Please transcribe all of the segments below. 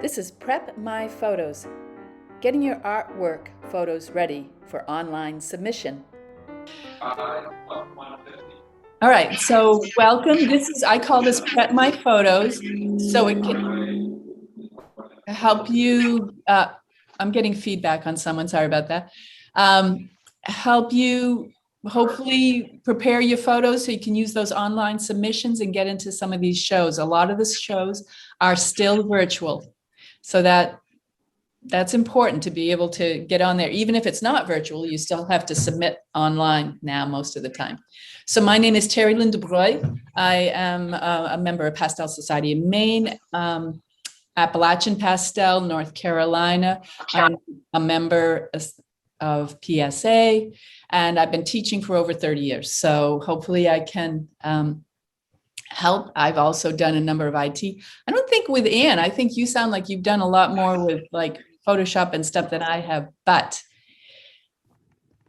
This is Prep My Photos, getting your artwork photos ready for online submission. All right, so welcome. I call this Prep My Photos, so it can help you, I'm getting feedback on someone, sorry about that. Help you hopefully prepare your photos so you can use those online submissions and get into some of these shows. A lot of the shows are still virtual. So that's important to be able to get on there. Even if it's not virtual, you still have to submit online now most of the time. So my name is Terry Lynn DeBroy. I am a member of Pastel Society in Maine, Appalachian Pastel, North Carolina. I'm a member of PSA, and I've been teaching for over 30 years. So hopefully I can help. I've also done a number of IT. I don't think with Anne, I think you sound like you've done a lot more with like Photoshop and stuff than I have, but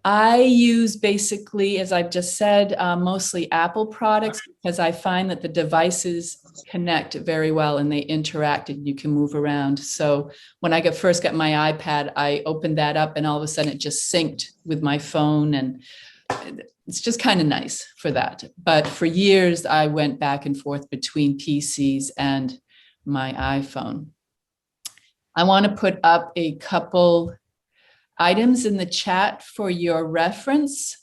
I use basically, as I've just said, mostly Apple products because I find that the devices connect very well and they interact and you can move around. So when I first got my iPad, I opened that up and all of a sudden it just synced with my phone, and it's just kind of nice for that. But for years, I went back and forth between PCs and my iPhone. I want to put up a couple items in the chat for your reference.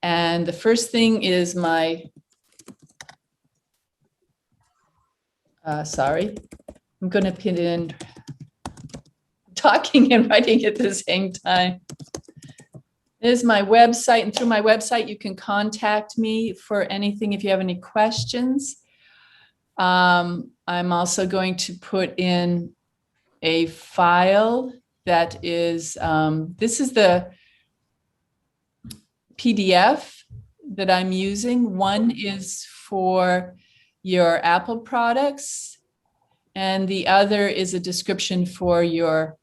And the first thing is my, sorry, I'm going to pin in talking and writing at the same time. This is my website, and through my website, you can contact me for anything if you have any questions. I'm also going to put in a file that is, this is the PDF that I'm using. One is for your Apple products, and the other is a description for your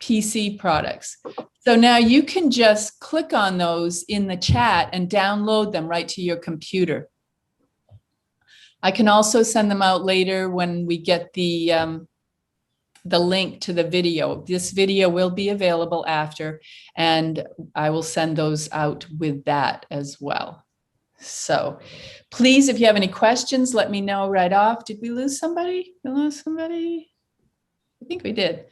PC products. So now you can just click on those in the chat and download them right to your computer. I can also send them out later when we get the link to the video. This video will be available after, and I will send those out with that as well. So please, if you have any questions, let me know right off. Did we lose somebody? We lost somebody? I think we did.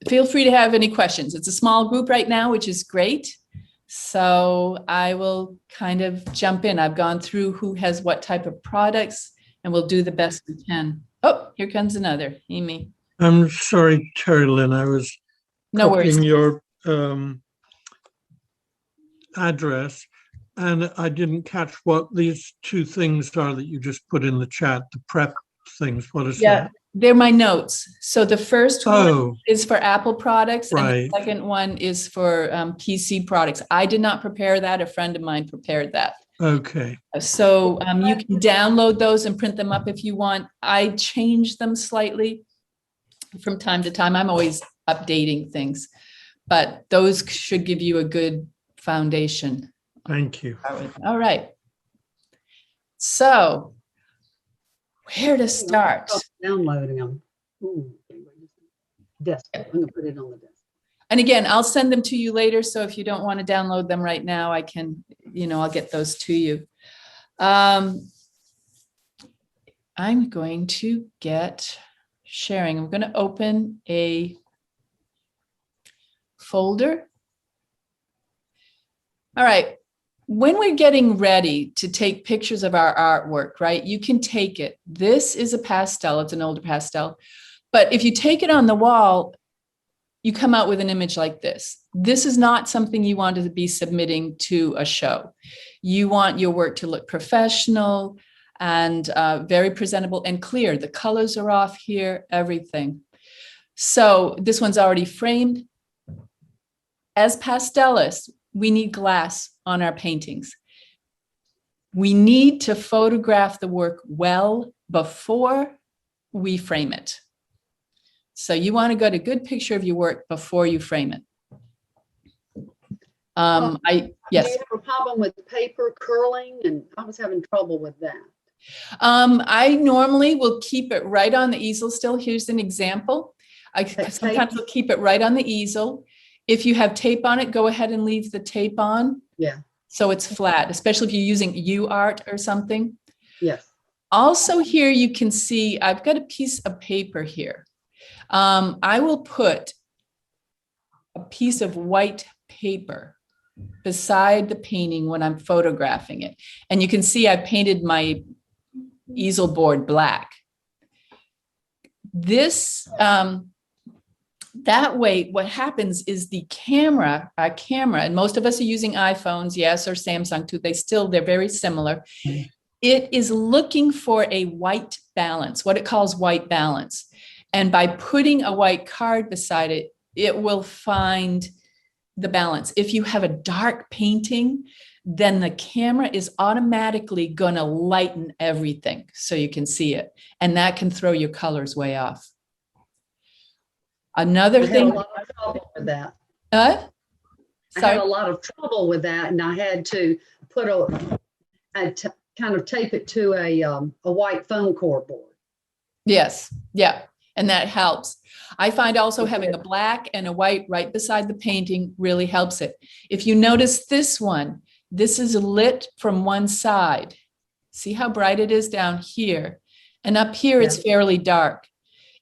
Feel free to have any questions. It's a small group right now, which is great. So I will kind of jump in. I've gone through who has what type of products, and we'll do the best we can. Oh, here comes another, Amy. I'm sorry, Terry Lynn, I was copying your address, and I didn't catch what these two things are that you just put in the chat, the prep things. What is that? They're my notes. So the first one is for Apple products, right, and the second one is for PC products. I did not prepare that. A friend of mine prepared that. Okay. So you can download those and print them up if you want. I change them slightly from time to time. I'm always updating things, but those should give you a good foundation. Thank you. All right. So where to start? Downloading them. Desk. I'm going to put it on the desk. And again, I'll send them to you later. So if you don't want to download them right now, I can, I'll get those to you. I'm going to get sharing. I'm going to open a folder. All right. When we're getting ready to take pictures of our artwork, right, you can take it. This is a pastel. It's an older pastel. But if you take it on the wall, you come out with an image like this. This is not something you want to be submitting to a show. You want your work to look professional and very presentable and clear. The colors are off here, everything. So this one's already framed. As pastelists, we need glass on our paintings. We need to photograph the work well before we frame it. So you want to get a good picture of your work before you frame it. Yes. Do you have a problem with paper curling? And I was having trouble with that. I normally will keep it right on the easel still. Here's an example. I sometimes will keep it right on the easel. If you have tape on it, go ahead and leave the tape on. Yeah. So it's flat, especially if you're using UArt or something. Yes. Also here you can see I've got a piece of paper here. I will put a piece of white paper beside the painting when I'm photographing it. And you can see I painted my easel board black. This, that way, what happens is the camera, and most of us are using iPhones, yes, or Samsung too. They're very similar. It is looking for a white balance, what it calls white balance. And by putting a white card beside it, it will find the balance. If you have a dark painting, then the camera is automatically going to lighten everything so you can see it. And that can throw your colors way off. Another thing. I had a lot of trouble with that. Sorry? I had a lot of trouble with that, and I had to put kind of tape it to a white foam core board. Yes, yeah, and that helps. I find also having a black and a white right beside the painting really helps it. If you notice this one, this is lit from one side. See how bright it is down here? And up here, it's fairly dark.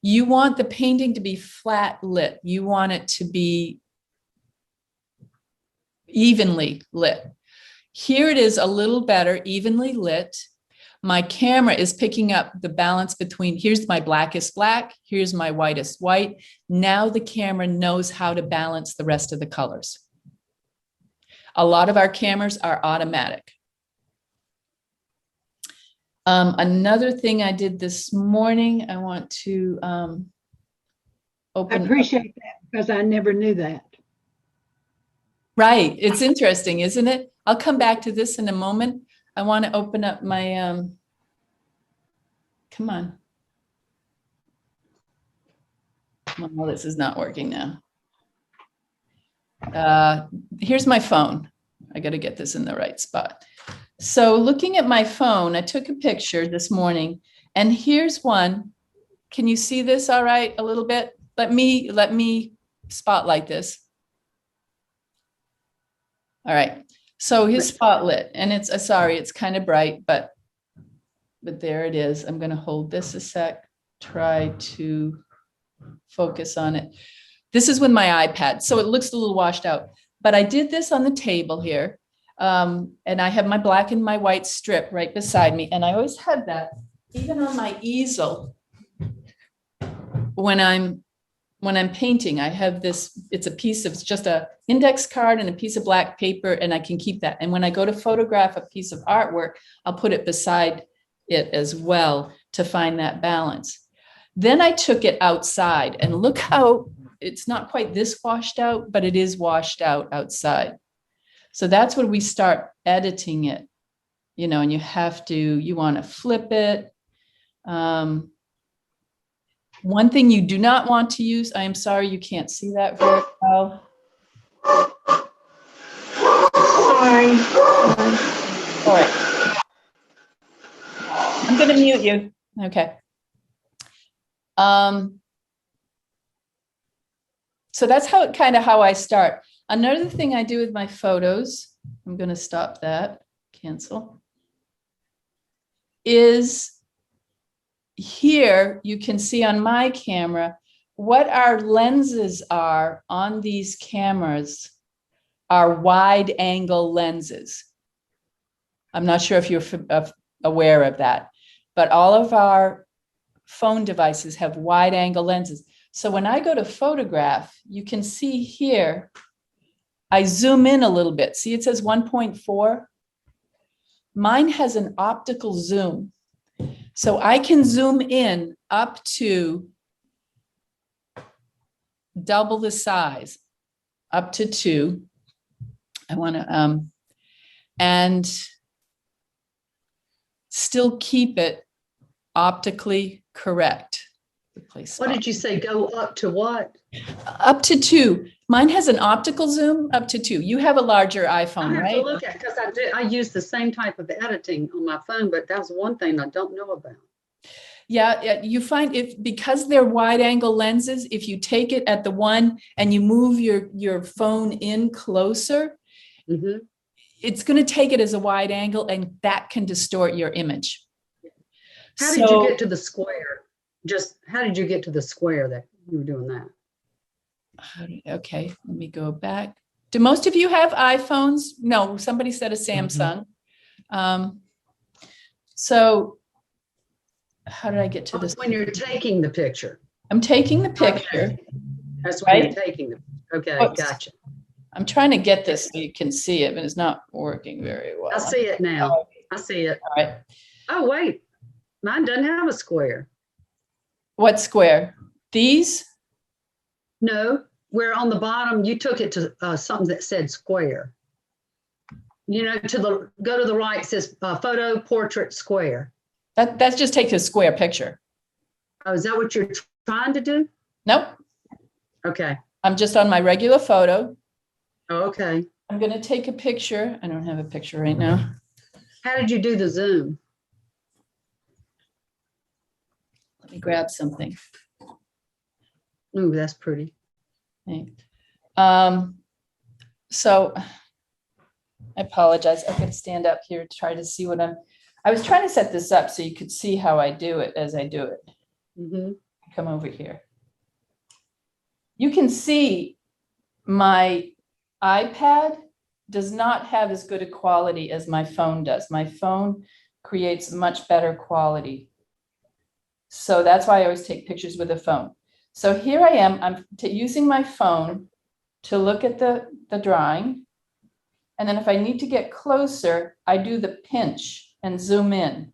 You want the painting to be flat lit. You want it to be evenly lit. Here it is a little better, evenly lit. My camera is picking up the balance between, here's my blackest black, here's my whitest white. Now the camera knows how to balance the rest of the colors. A lot of our cameras are automatic. Another thing I did this morning, I want to open. I appreciate that because I never knew that. Right. It's interesting, isn't it? I'll come back to this in a moment. I want to open up my, come on. Well, this is not working now. Here's my phone. I got to get this in the right spot. So looking at my phone, I took a picture this morning, and here's one. Can you see this all right a little bit? Let me spotlight this. All right. So his spotlit, and it's sorry, it's kind of bright, but there it is. I'm going to hold this a sec, try to focus on it. This is with my iPad, so it looks a little washed out, but I did this on the table here. And I have my black and my white strip right beside me. And I always have that even on my easel. When I'm painting, I have this, it's just a index card and a piece of black paper, and I can keep that. And when I go to photograph a piece of artwork, I'll put it beside it as well to find that balance. Then I took it outside, and look how it's not quite this washed out, but it is washed out outside. So that's when we start editing it, you know, and you want to flip it. One thing you do not want to use, I am sorry, you can't see that very well. Sorry. All right. I'm going to mute you. Okay. So that's how I start. Another thing I do with my photos, I'm going to stop that, cancel, is here you can see on my camera what our lenses are on these cameras are wide angle lenses. I'm not sure if you're aware of that, but all of our phone devices have wide angle lenses. So when I go to photograph, you can see here, I zoom in a little bit. See, it says 1.4. Mine has an optical zoom. So I can zoom in up to double the size, up to 2. I want to, and still keep it optically correct. The place. What did you say? Go up to what? Up to 2. Mine has an optical zoom up to 2. You have a larger I iPhone, have to right? look at, because I use the same type of editing on my phone, but that's one thing I don't know about. Yeah, you find if because they're wide angle lenses, if you take it at the one and you move your phone in closer, Mhm. it's going to take it as a wide angle, and that can distort your image. How did you get to the square? Just how did you get to the square that you were doing that? Okay, let me go back. Do most of you have iPhones? No, somebody said a Samsung. So how did I get to this? When you're taking the picture. I'm taking the picture. Okay. That's when Right? you're taking the. Okay, Oops. gotcha. I'm trying to get this so you can see it, but it's not working very well. I see it now. I see it. All right. Oh, wait. Mine doesn't have a square. What square? These? No, where on the bottom, you took it to something that said square. You know, go to the right, it says photo portrait square. That just takes a square picture. Oh, is that what you're trying to do? Nope. Okay. I'm just on my regular photo. Oh, okay. I'm going to take a picture. I don't have a picture right now. How did you do the zoom? Let me grab something. Ooh, that's pretty. Okay. So I apologize. I'm going to stand up here to try to see what I was trying to set this up so you could see how I do it as I do it. Mm-hmm. Come over here. You can see my iPad does not have as good a quality as my phone does. My phone creates much better quality. So that's why I always take pictures with a phone. So here I am, I'm using my phone to look at the drawing. And then if I need to get closer, I do the pinch and zoom in.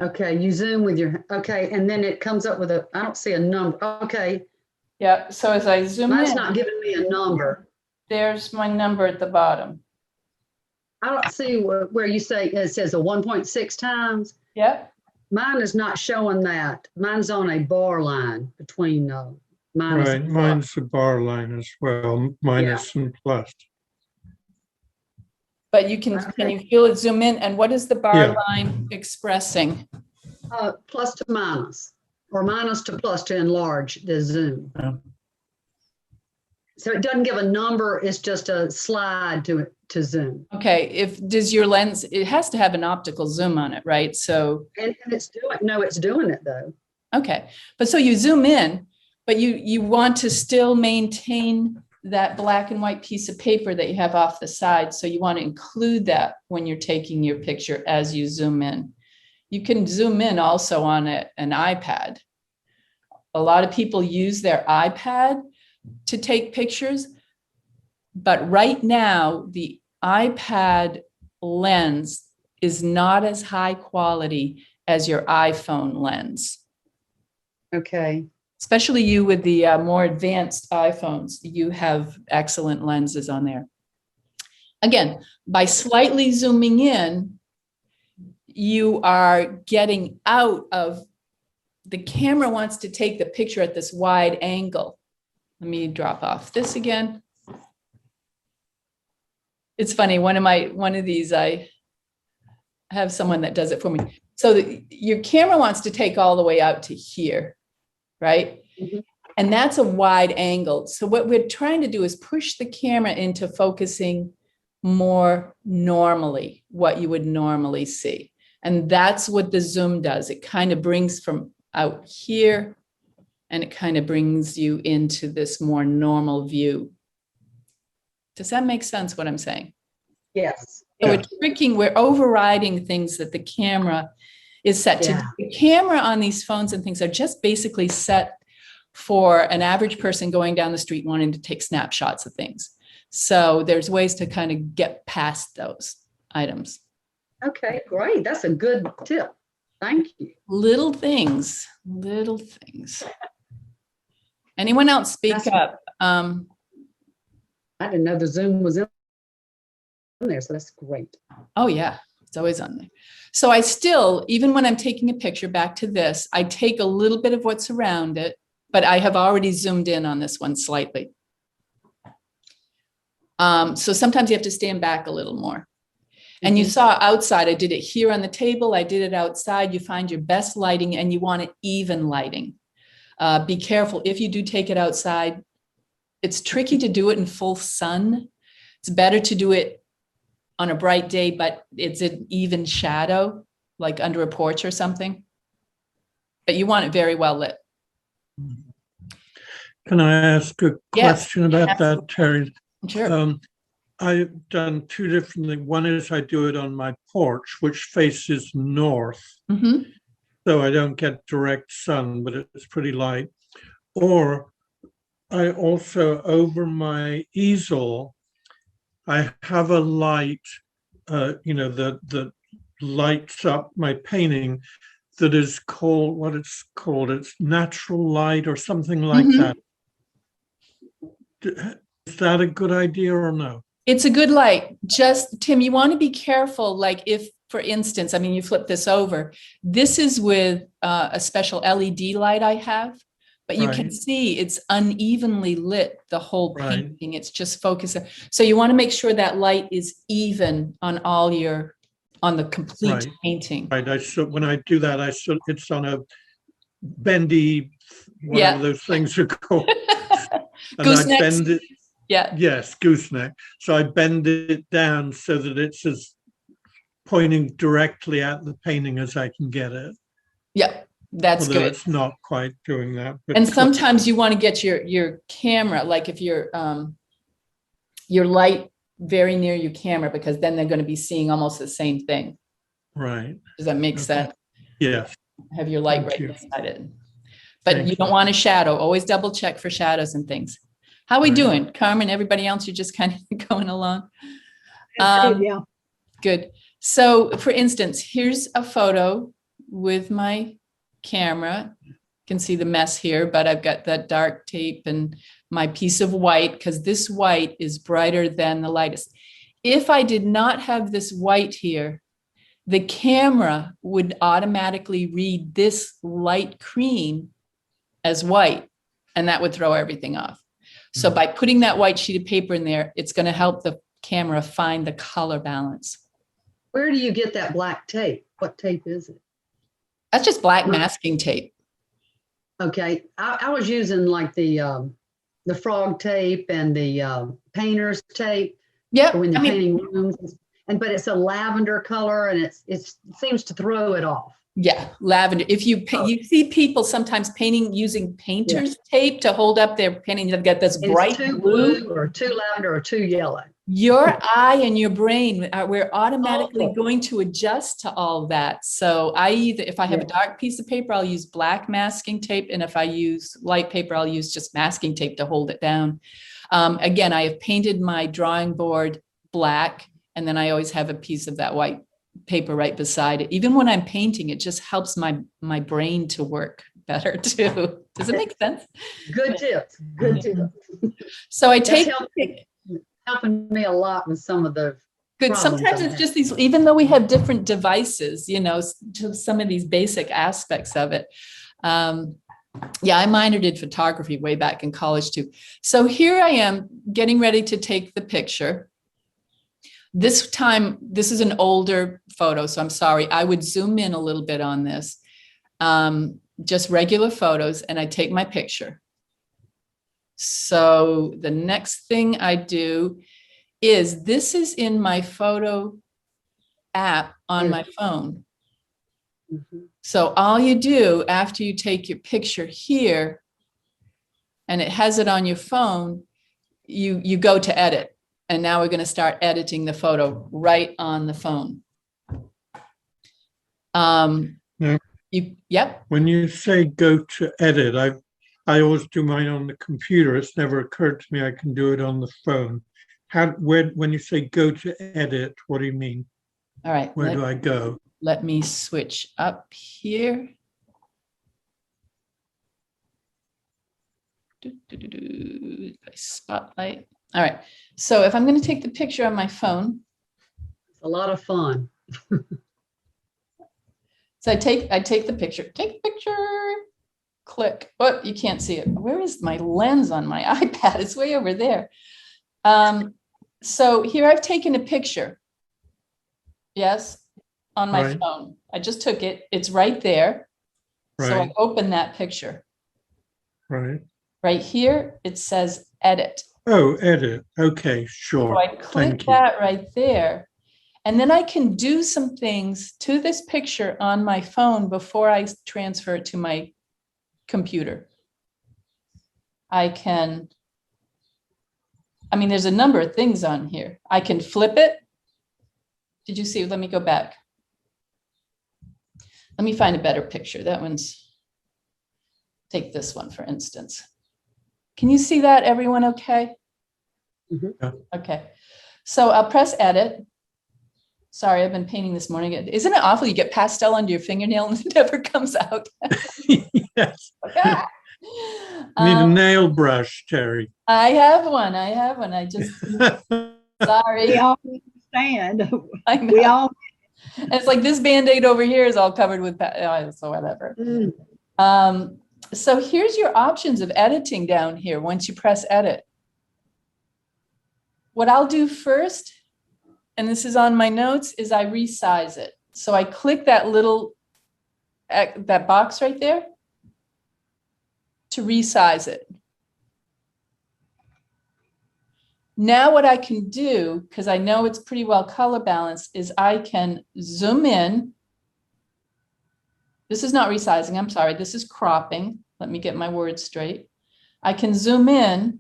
Okay, you zoom with your, okay, and then it comes up with I don't see a number. Okay, Yeah, so as I zoom mine's in, not giving me a number. there's my number at the bottom. I don't see where you say it says a 1.6 times. Yep. Mine is not showing that. Mine's on a bar line between minus Right, and plus. mine's a bar line as well, minus and plus. But you can you feel it zoom in? And what is the bar Yeah. line expressing? Plus to minus, or minus to plus to enlarge the zoom. So it doesn't give a number, it's just a slide to zoom. Okay, does your lens, it has to have an optical zoom on it, right? So, And it's doing it though. okay, but so you zoom in, but you want to still maintain that black and white piece of paper that you have off the side. So you want to include that when you're taking your picture as you zoom in. You can zoom in also on an iPad. A lot of people use their iPad to take pictures, but right now the iPad lens is not as high quality as your iPhone lens. Okay. Especially you with the more advanced iPhones, you have excellent lenses on there. Again, by slightly zooming in, you are getting out of, the camera wants to take the picture at this wide angle. Let me drop off this again. It's funny, one of these, I have someone that does it for me. So your camera wants to take all the way out to here, right? Mm-hmm. And that's a wide angle. So what we're trying to do is push the camera into focusing more normally, what you would normally see. And that's what the zoom does. It kind of brings from out here and it kind of brings you into this more normal view. Does that make sense what I'm saying? Yes. So we're overriding things that the camera is set to do. The camera on these phones and things are just basically set for an average person going down the street wanting to take snapshots of things. So there's ways to kind of get past those items. Okay, great. That's a good tip. Thank you. Little things, little things. Anyone else speak up? I didn't know the Zoom was in there, so that's great. Oh yeah, It's always on there. So I still, even when I'm taking a picture back to this, I take a little bit of what's around it, but I have already zoomed in on this one slightly. So sometimes you have to stand back a little more. And you saw outside, I did it here on the table. I did it outside. You find your best lighting and you want it even lighting. Be careful if you do take it outside. It's tricky to do it in full sun. It's better to do it on a bright day, but it's an even shadow, like under a porch or something. But you want it very well lit. Can I ask a question about that, Terry? Sure. I've done two different things. One is I do it on my porch, which faces north. Mm-hmm. So I don't get direct sun, but it's pretty light. Or I also, over my easel, I have a light, that lights up my painting that is called, what it's called, it's natural light or something like that. Is that a good idea or no? It's a good light. Just, Tim, you want to be careful. Like if, for instance, I mean, you flip this over. This is with a special LED light I have, but you can see it's unevenly lit, the whole painting. It's just focused. So you want to make sure that light is even on all your, on the complete painting. Right. When I do that, it's on a bendy, whatever those things are called. And I bend it. Yeah. Yes, gooseneck. So I bend it down so that it's as pointing directly at the painting as I can get it. Yeah, that's Although good. it's not quite doing that. But and sometimes you want to get your camera, like if your light very near your camera, because then they're going to be seeing almost the same thing. Right. Does that make sense? Yes. Have your light beside it. But you don't want a shadow. Always double check for shadows and things. How are we doing? Carmen, everybody else, you're just kind of going along? Yeah. Good. So for instance, here's a photo with my camera. You can see the mess here, but I've got that dark tape and my piece of white, because this white is brighter than the lightest. If I did not have this white here, the camera would automatically read this light cream as white, and that would throw everything off. So by putting that white sheet of paper in there, it's going to help the camera find the color balance. Where do you get that black tape? What tape is it? That's just black masking tape. Okay, I was using like the frog tape and the painter's tape. Yeah, when the painting rooms, but it's a lavender color and it seems to throw it off. Yeah, lavender. If you see people sometimes painting using painter's tape to hold up their painting, they've got this bright blue or too lavender or too yellow. Your eye and your brain, we're automatically going to adjust to all of that. So if I have a dark piece of paper, I'll use black masking tape. And if I use light paper, I'll use just masking tape to hold it down. Again, I have painted my drawing board black, and then I always have a piece of that white paper right beside it. Even when I'm painting, it just helps my brain to work better too. Does it make sense? Good tips. Good tips. So I take helping me a lot with some of the good. Sometimes it's just these, even though we have different devices, to some of these basic aspects of it. Yeah, I minored in photography way back in college too. So here I am getting ready to take the picture. This time, this is an older photo, so I'm sorry. I would zoom in a little bit on this. Just regular photos, and I take my picture. So the next thing I do is, this is in my photo app on my phone. So all you do after you take your picture here, and it has it on your phone, you go to edit. And now we're going to start editing the photo right on the phone. When you say go to edit, I always do mine on the computer. It's never occurred to me I can do it on the phone. When you say go to edit, what do you mean? All right. Where do I go? Let me switch up here. Spotlight. All right. So if I'm going to take the picture on my phone. It's a lot of fun. So I take the picture, take the picture, click. Oh, you can't see it. Where is my lens on my iPad? It's way over there. So here I've taken a picture. Yes, on my Right. phone. I just took it. It's right there. So I Right. open that picture. Right. Right here, it says edit. Oh, edit. Okay, So sure. I click Thank you. that right there. And then I can do some things to this picture on my phone before I transfer it to my computer. There's a number of things on here. I can flip it. Did you see? Let me go back. Let me find a better picture. Take this one, for instance. Can you see that, everyone okay? Mhm. Yeah. Okay. So I'll press edit. Sorry, I've been painting this morning. Isn't it awful? You get pastel under your fingernail and it never comes out. Yes. Ah. Need a nail brush, Terry. I have one. I just, sorry. We all understand. I know. We all, And it's like this Band-Aid over here is all covered with, so whatever. So here's your options of editing down here once you press edit. What I'll do first, and this is on my notes, is I resize it. So I click that that box right there to resize it. Now what I can do, because I know it's pretty well color balanced, is I can zoom in. This is not resizing, I'm sorry, this is cropping. Let me get my words straight. I can zoom in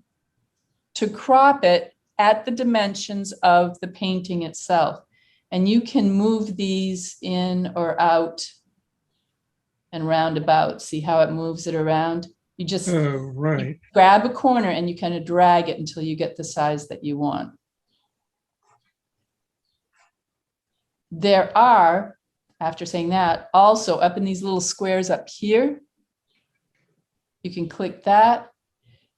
to crop it at the dimensions of the painting itself. And you can move these in or out and round about. See how it moves it around? You just Right. you grab a corner and you kind of drag it until you get the size that you want. There are, after saying that, also up in these little squares up here, you can click that.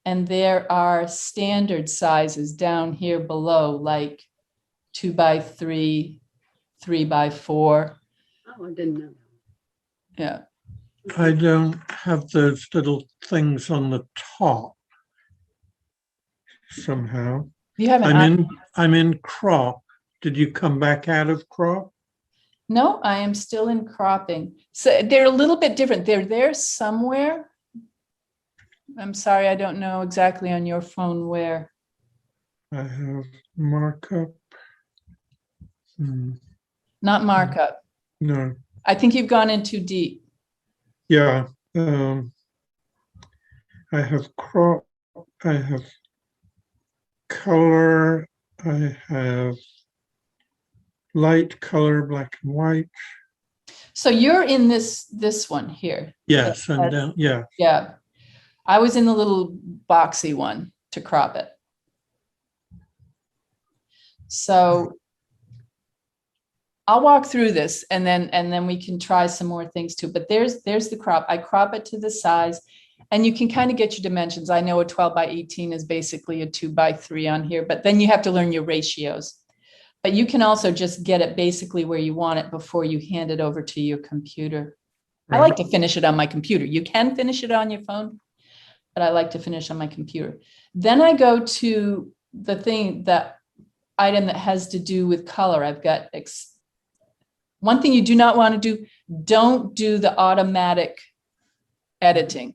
And there are standard sizes down here below, like 2x3, 3x4. Oh, I didn't know. Yeah. I don't have those little things on the top somehow. You haven't. I'm in crop. Did you come back out of crop? No, I am still in cropping. So they're a little bit different. They're there somewhere. I'm sorry, I don't know exactly on your phone where. I have markup. Not markup. No. I think you've gone in too deep. Yeah. I have crop. I have color. I have light color, black and white. So you're in this one here. Yes, and down. Yeah. Yeah. I was in the little boxy one to crop it. So I'll walk through this and then we can try some more things too. But there's the crop. I crop it to the size and you can kind of get your dimensions. I know a 12x18 is basically a 2x3 on here, but then you have to learn your ratios. But you can also just get it basically where you want it before you hand it over to your computer. Right. I like to finish it on my computer. You can finish it on your phone, but I like to finish on my computer. Then I go to the item that has to do with color. I've got one thing you do not want to do, don't do the automatic editing.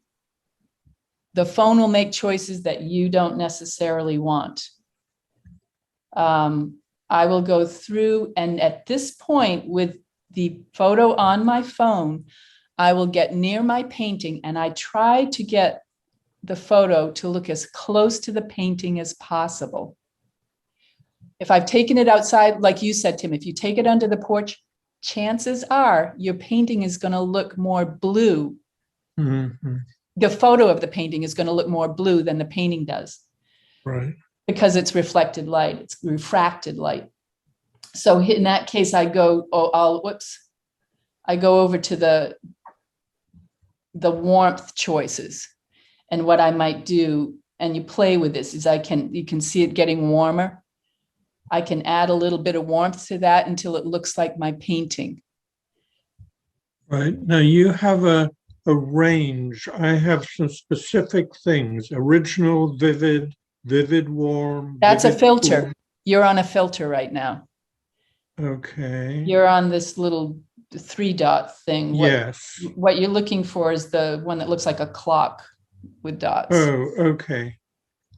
The phone will make choices that you don't necessarily want. I will go through, and at this point with the photo on my phone, I will get near my painting and I try to get the photo to look as close to the painting as possible. If I've taken it outside, like you said, Tim, if you take it under the porch, chances are your painting is going to look more blue. Mm-hmm. The photo of the painting is going to look more blue than the painting does. Right. Because it's reflected light, it's refracted light. So in that case, I go over to the warmth choices. And what I might do, and you play with this, is you can see it getting warmer. I can add a little bit of warmth to that until it looks like my painting. Right. Now you have a range. I have some specific things, original, vivid, vivid, warm. That's a vivid, filter. cool. You're on a filter right now. Okay. You're on this little 3-dot thing. Yes. What you're looking for is the one that looks like a clock with dots. Oh, okay.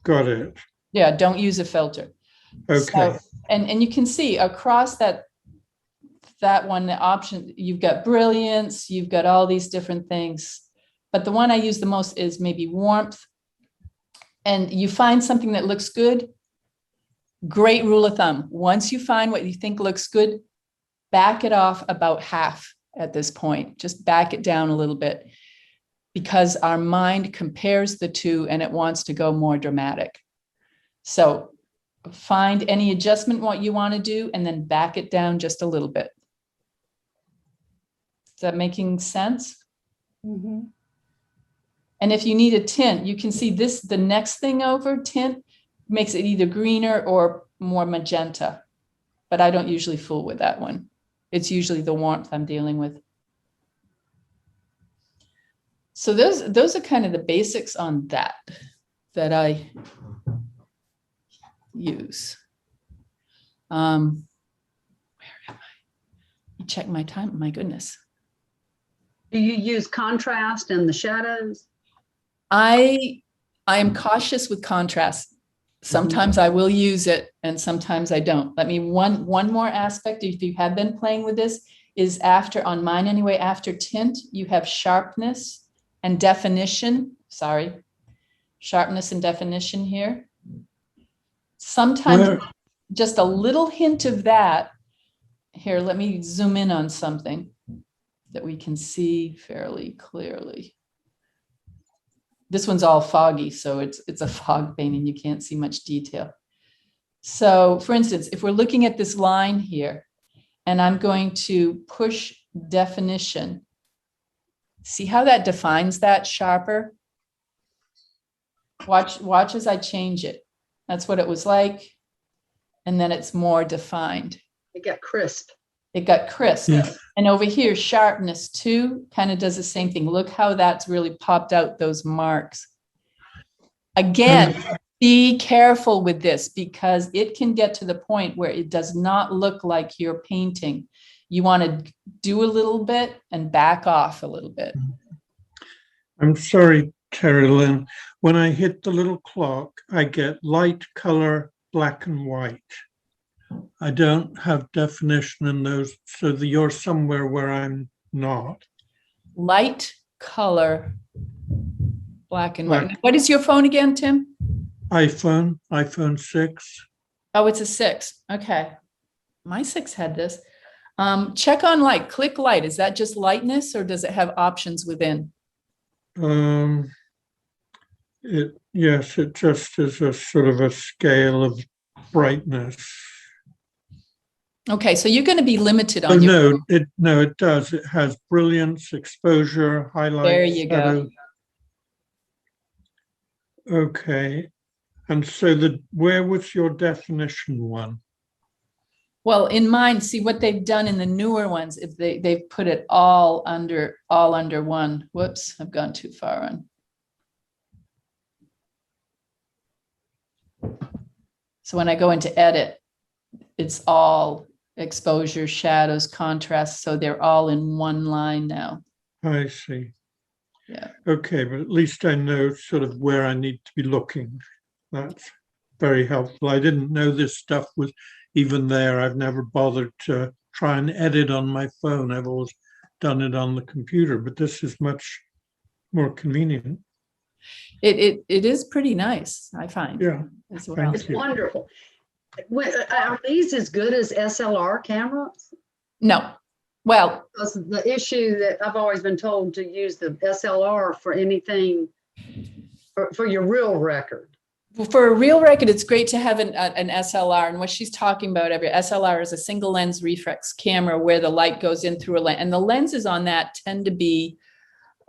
Got it. Yeah, don't use a filter. Okay. So, and you can see across that one, the option, you've got brilliance, you've got all these different things. But the one I use the most is maybe warmth. And you find something that looks good. Great rule of thumb. Once you find what you think looks good, back it off about half at this point. Just back it down a little bit, because our mind compares the two and it wants to go more dramatic. So find any adjustment what you want to do and then back it down just a little bit. Is that making sense? Mm-hmm. And if you need a tint, you can see this, the next thing over, tint, makes it either greener or more magenta. But I don't usually fool with that one. It's usually the warmth I'm dealing with. So those are kind of the basics on that I use. Where am I? You check my time. My goodness. Do you use contrast and the shadows? I am cautious with contrast. Sometimes I will use it and sometimes I don't. Let me one more aspect, if you have been playing with this, is after, on mine anyway, after tint, you have sharpness and definition. Sorry, sharpness and definition here. Sometimes just a little hint of that. Here, let me zoom in on something that we can see fairly clearly. This one's all foggy, so it's a fog painting. You can't see much detail. So for instance, if we're looking at this line here, and I'm going to push definition, see how that defines that sharper? Watch as I change it. That's what it was like. And then it's more defined. It got crisp. It got crisp. Yeah. And over here, sharpness too kind of does the same thing. Look how that's really popped out those marks. Again, be careful with this because it can get to the point where it does not look like you're painting. You want to do a little bit and back off a little bit. I'm sorry, Terry Lynn. When I hit the little clock, I get light color, black and white. I don't have definition in those, so that you're somewhere where I'm not. Light color, black and white. What is your phone again, Tim? iPhone 6. Oh, it's a 6. Okay. My 6 had this. Check on light, click light. Is that just lightness or does it have options within? Yes, it just is a sort of a scale of brightness. Okay, so you're going to be limited on no, it does. It has brilliance, exposure, highlight. There you go. Okay. And so where was your definition one? Well, in mine, see what they've done in the newer ones, if they've put it all under one. Whoops, I've gone too far on. So when I go into edit, it's all exposure, shadows, contrast. So they're all in one line now. I see. Yeah. Okay, but at least I know sort of where I need to be looking. That's very helpful. I didn't know this stuff was even there. I've never bothered to try and edit on my phone. I've always done it on the computer, but this is much more convenient. It is pretty nice, I find. Yeah. As well. Thank It's you. wonderful. Are these as good as SLR cameras? No. Well, Because the issue that I've always been told to use the SLR for anything, for your real record. for a real record, it's great to have an SLR. And what she's talking about, every SLR is a single lens reflex camera where the light goes in through a lens. And the lenses on that tend to be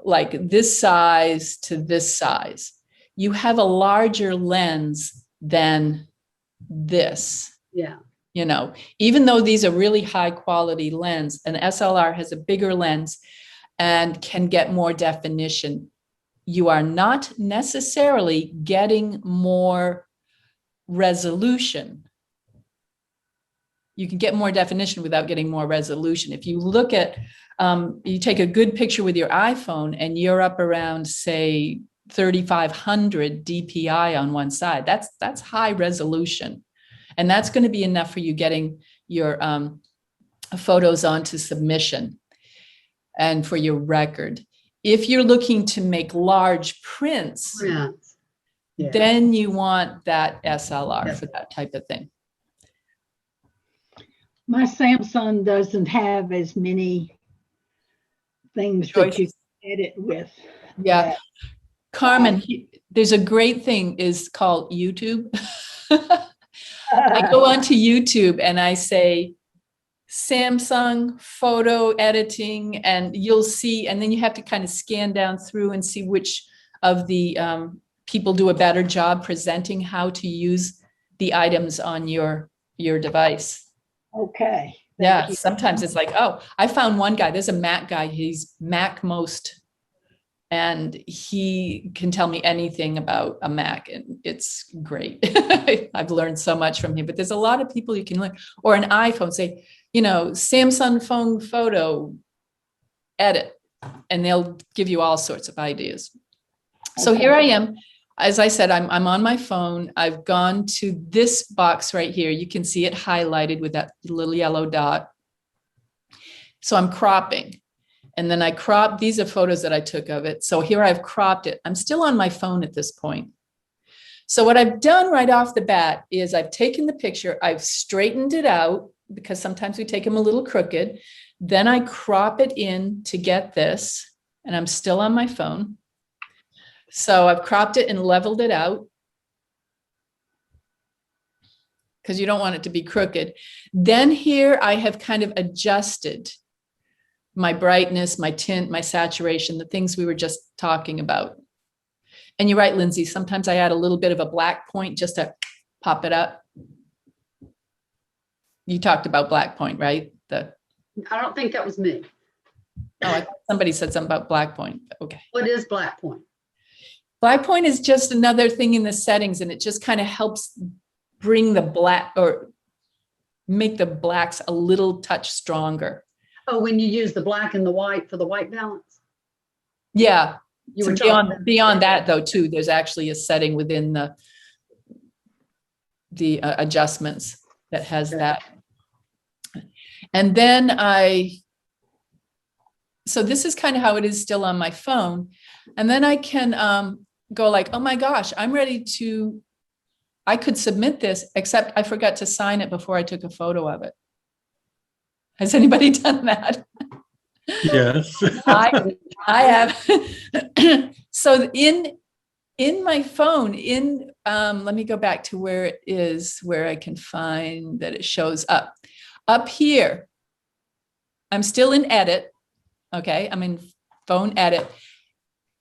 like this size to this size. You have a larger lens than this. Yeah. you know, even though these are really high quality lens, an SLR has a bigger lens and can get more definition. You are not necessarily getting more resolution. You can get more definition without getting more resolution. If you look at, you take a good picture with your iPhone and you're up around, say, 3,500 DPI on one side, that's high resolution. And that's going to be enough for you getting your photos onto submission and for your record. If you're looking to make large prints, Yeah. then you want that SLR for that type of thing. My Samsung doesn't have as many things that you can edit with. Yeah. Carmen, there's a great thing is called YouTube. I go onto YouTube and I say Samsung photo editing, and you'll see, and then you have to kind of scan down through and see which of the people do a better job presenting how to use the items on your device. Okay. Yeah, sometimes it's like, oh, I found one guy, there's a Mac guy, he's Mac most, and he can tell me anything about a Mac, and it's great. I've learned so much from him, but there's a lot of people you can learn, or an iPhone, say, you know, Samsung phone photo edit, and they'll give you all sorts of ideas. So here I am. As I said, I'm on my phone. I've gone to this box right here. You can see it highlighted with that little yellow dot. So I'm cropping. And then I crop, these are photos that I took of it. So here I've cropped it. I'm still on my phone at this point. So what I've done right off the bat is I've taken the picture, I've straightened it out because sometimes we take them a little crooked. Then I crop it in to get this, and I'm still on my phone. So I've cropped it and leveled it out because you don't want it to be crooked. Then here I have kind of adjusted my brightness, my tint, my saturation, the things we were just talking about. And you're right, Lindsay, sometimes I add a little bit of a black point just to pop it up. You talked about black point, right? I don't think that was me. Oh, I thought somebody said something about black point. Okay. What is black point? Black point is just another thing in the settings, and it just kind of helps bring the black or make the blacks a little touch stronger. Oh, when you use the black and the white for the white balance? Yeah. You So were beyond that, though, too, there's actually a setting within the adjustments that has that. And then so this is kind of how it is still on my phone. And then I can go like, oh my gosh, I'm ready to, I could submit this, except I forgot to sign it before I took a photo of it. Has anybody done that? Yes. I have. So in my phone, let me go back to where it is, where I can find that it shows up. Up here, I'm still in edit. Okay, I'm in phone edit.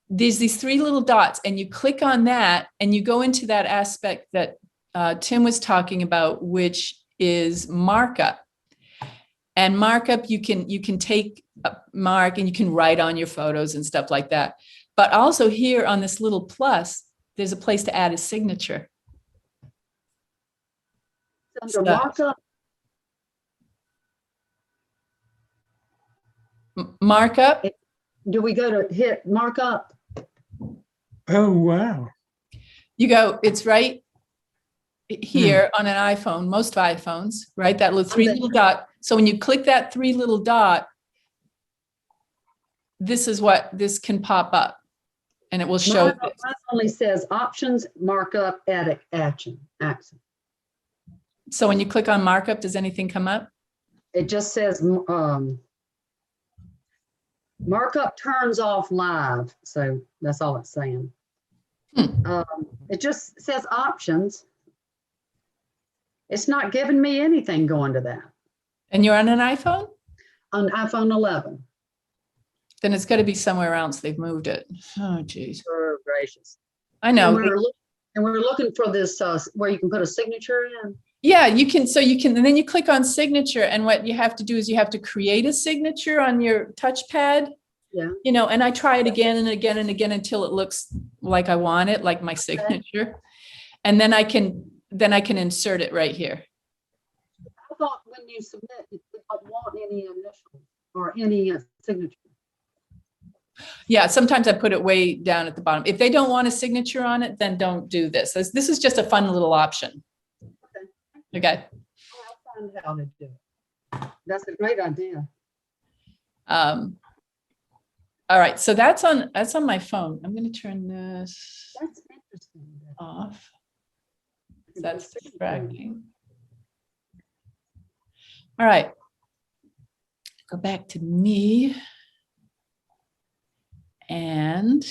There's these three little dots, and you click on that and you go into that aspect that Tim was talking about, which is markup. And markup, you can take a mark and you can write on your photos and stuff like that. But also here on this little plus, there's a place to add a signature. Under markup. Markup. Do we go to hit markup? Oh, wow. You go, it's right here on an iPhone, most iPhones, right? That little three little dot. So when you click that three little dot, this is what this can pop up, and it will show. Mine only says options, markup, edit, action. So when you click on markup, does anything come up? It just says markup turns off live. So that's all it's saying. It just says options. It's not giving me anything going to that. And you're on an iPhone? On iPhone 11. Then it's got to be somewhere else. They've moved it. Oh, geez. Gracious. I know. And we're looking for this where you can put a signature in. Yeah, you can, so you can, and then you click on signature, and what you have to do is you have to create a signature on your touchpad. Yeah. You know, and I try it again and again and again until it looks like I want it, like my signature. And then I can insert it right here. I thought when you submit, you don't want any initials or any signature. Yeah, sometimes I put it way down at the bottom. If they don't want a signature on it, then don't do this. This is just a fun little option. Okay. I'll find out how to do it. That's a great idea. All right, so that's on my phone. I'm going to turn this That's interesting. off. That's distracting. All right, go back to me. And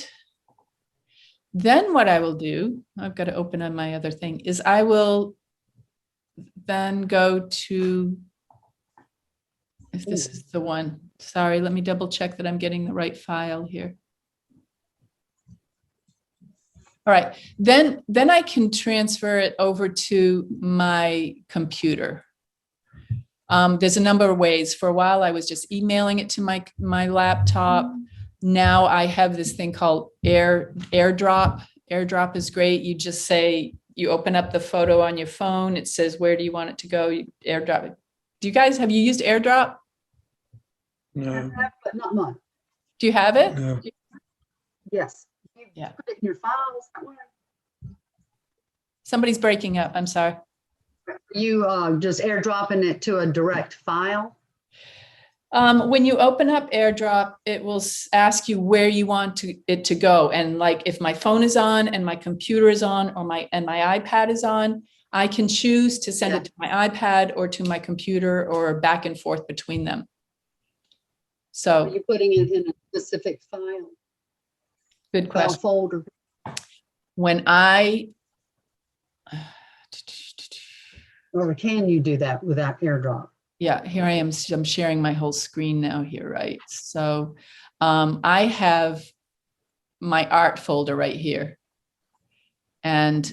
then what I will do, I've got to open on my other thing, is I will then go to, if this is the one, sorry, let me double check that I'm getting the right file here. All right, then I can transfer it over to my computer. There's a number of ways. For a while, I was just emailing it to my laptop. Now I have this thing called AirDrop. AirDrop is great. You just say, you open up the photo on your phone. It says, where do you want it to go? You AirDrop it. Do you guys, have you used AirDrop? No. But not much. Do you have it? No. Yes. You Yeah. put it in your files. That way. Somebody's breaking up. I'm sorry. You just airdropping it to a direct file. When you open up AirDrop, it will ask you where you want it to go. And like if my phone is on and my computer is on, or my iPad is on, I can choose to send it to my iPad or to my computer, or back and forth between them. So You're putting it in a specific file. good File question. folder. When I, Or can you do that without AirDrop? yeah, here I am. I'm sharing my whole screen now here, right? So I have my art folder right here. And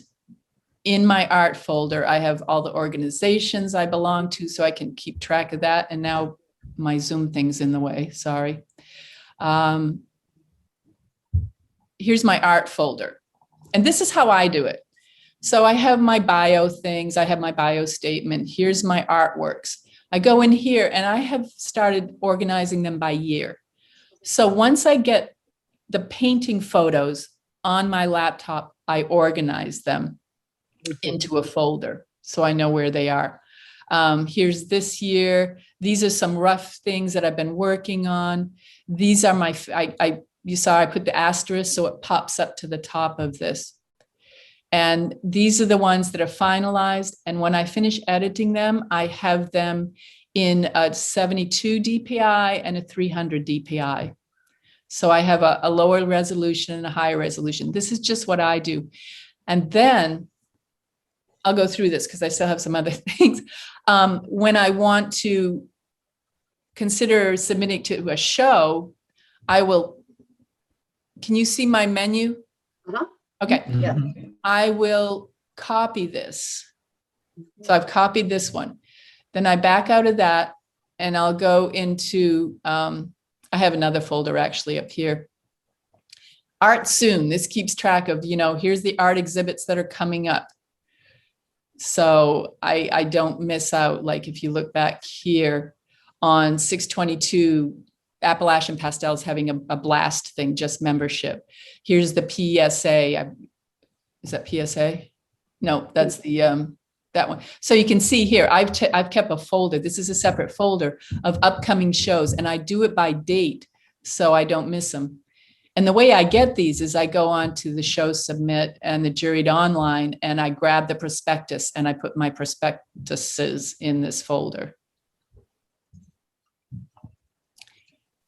in my art folder, I have all the organizations I belong to, so I can keep track of that. And now my Zoom thing's in the way, sorry. Here's my art folder. And this is how I do it. So I have my bio things, I have my bio statement, here's my artworks. I go in here and I have started organizing them by year. So once I get the painting photos on my laptop, I organize them into a folder so I know where they are. Here's this year. These are some rough things that I've been working on. These are my, you saw I put the asterisk so it pops up to the top of this. And these are the ones that are finalized. And when I finish editing them, I have them in a 72 DPI and a 300 DPI. So I have a lower resolution and a higher resolution. This is just what I do. And then I'll go through this because I still have some other things. When I want to consider submitting to a show, I will, can you see my menu? Uh-huh. Okay. Yeah. I will copy this. So I've copied this one. Then I back out of that and I'll go into, I have another folder actually up here. Art Soon. This keeps track of, here's the art exhibits that are coming up. So I don't miss out. Like if you look back here on 6/22, Appalachian Pastel's having a blast thing, just membership. Here's the PSA. Is that PSA? No, that's the that one. So you can see here, I've kept a folder. This is a separate folder of upcoming shows, and I do it by date so I don't miss them. And the way I get these is I go on to the show submit and the juried online, and I grab the prospectus and I put my prospectuses in this folder.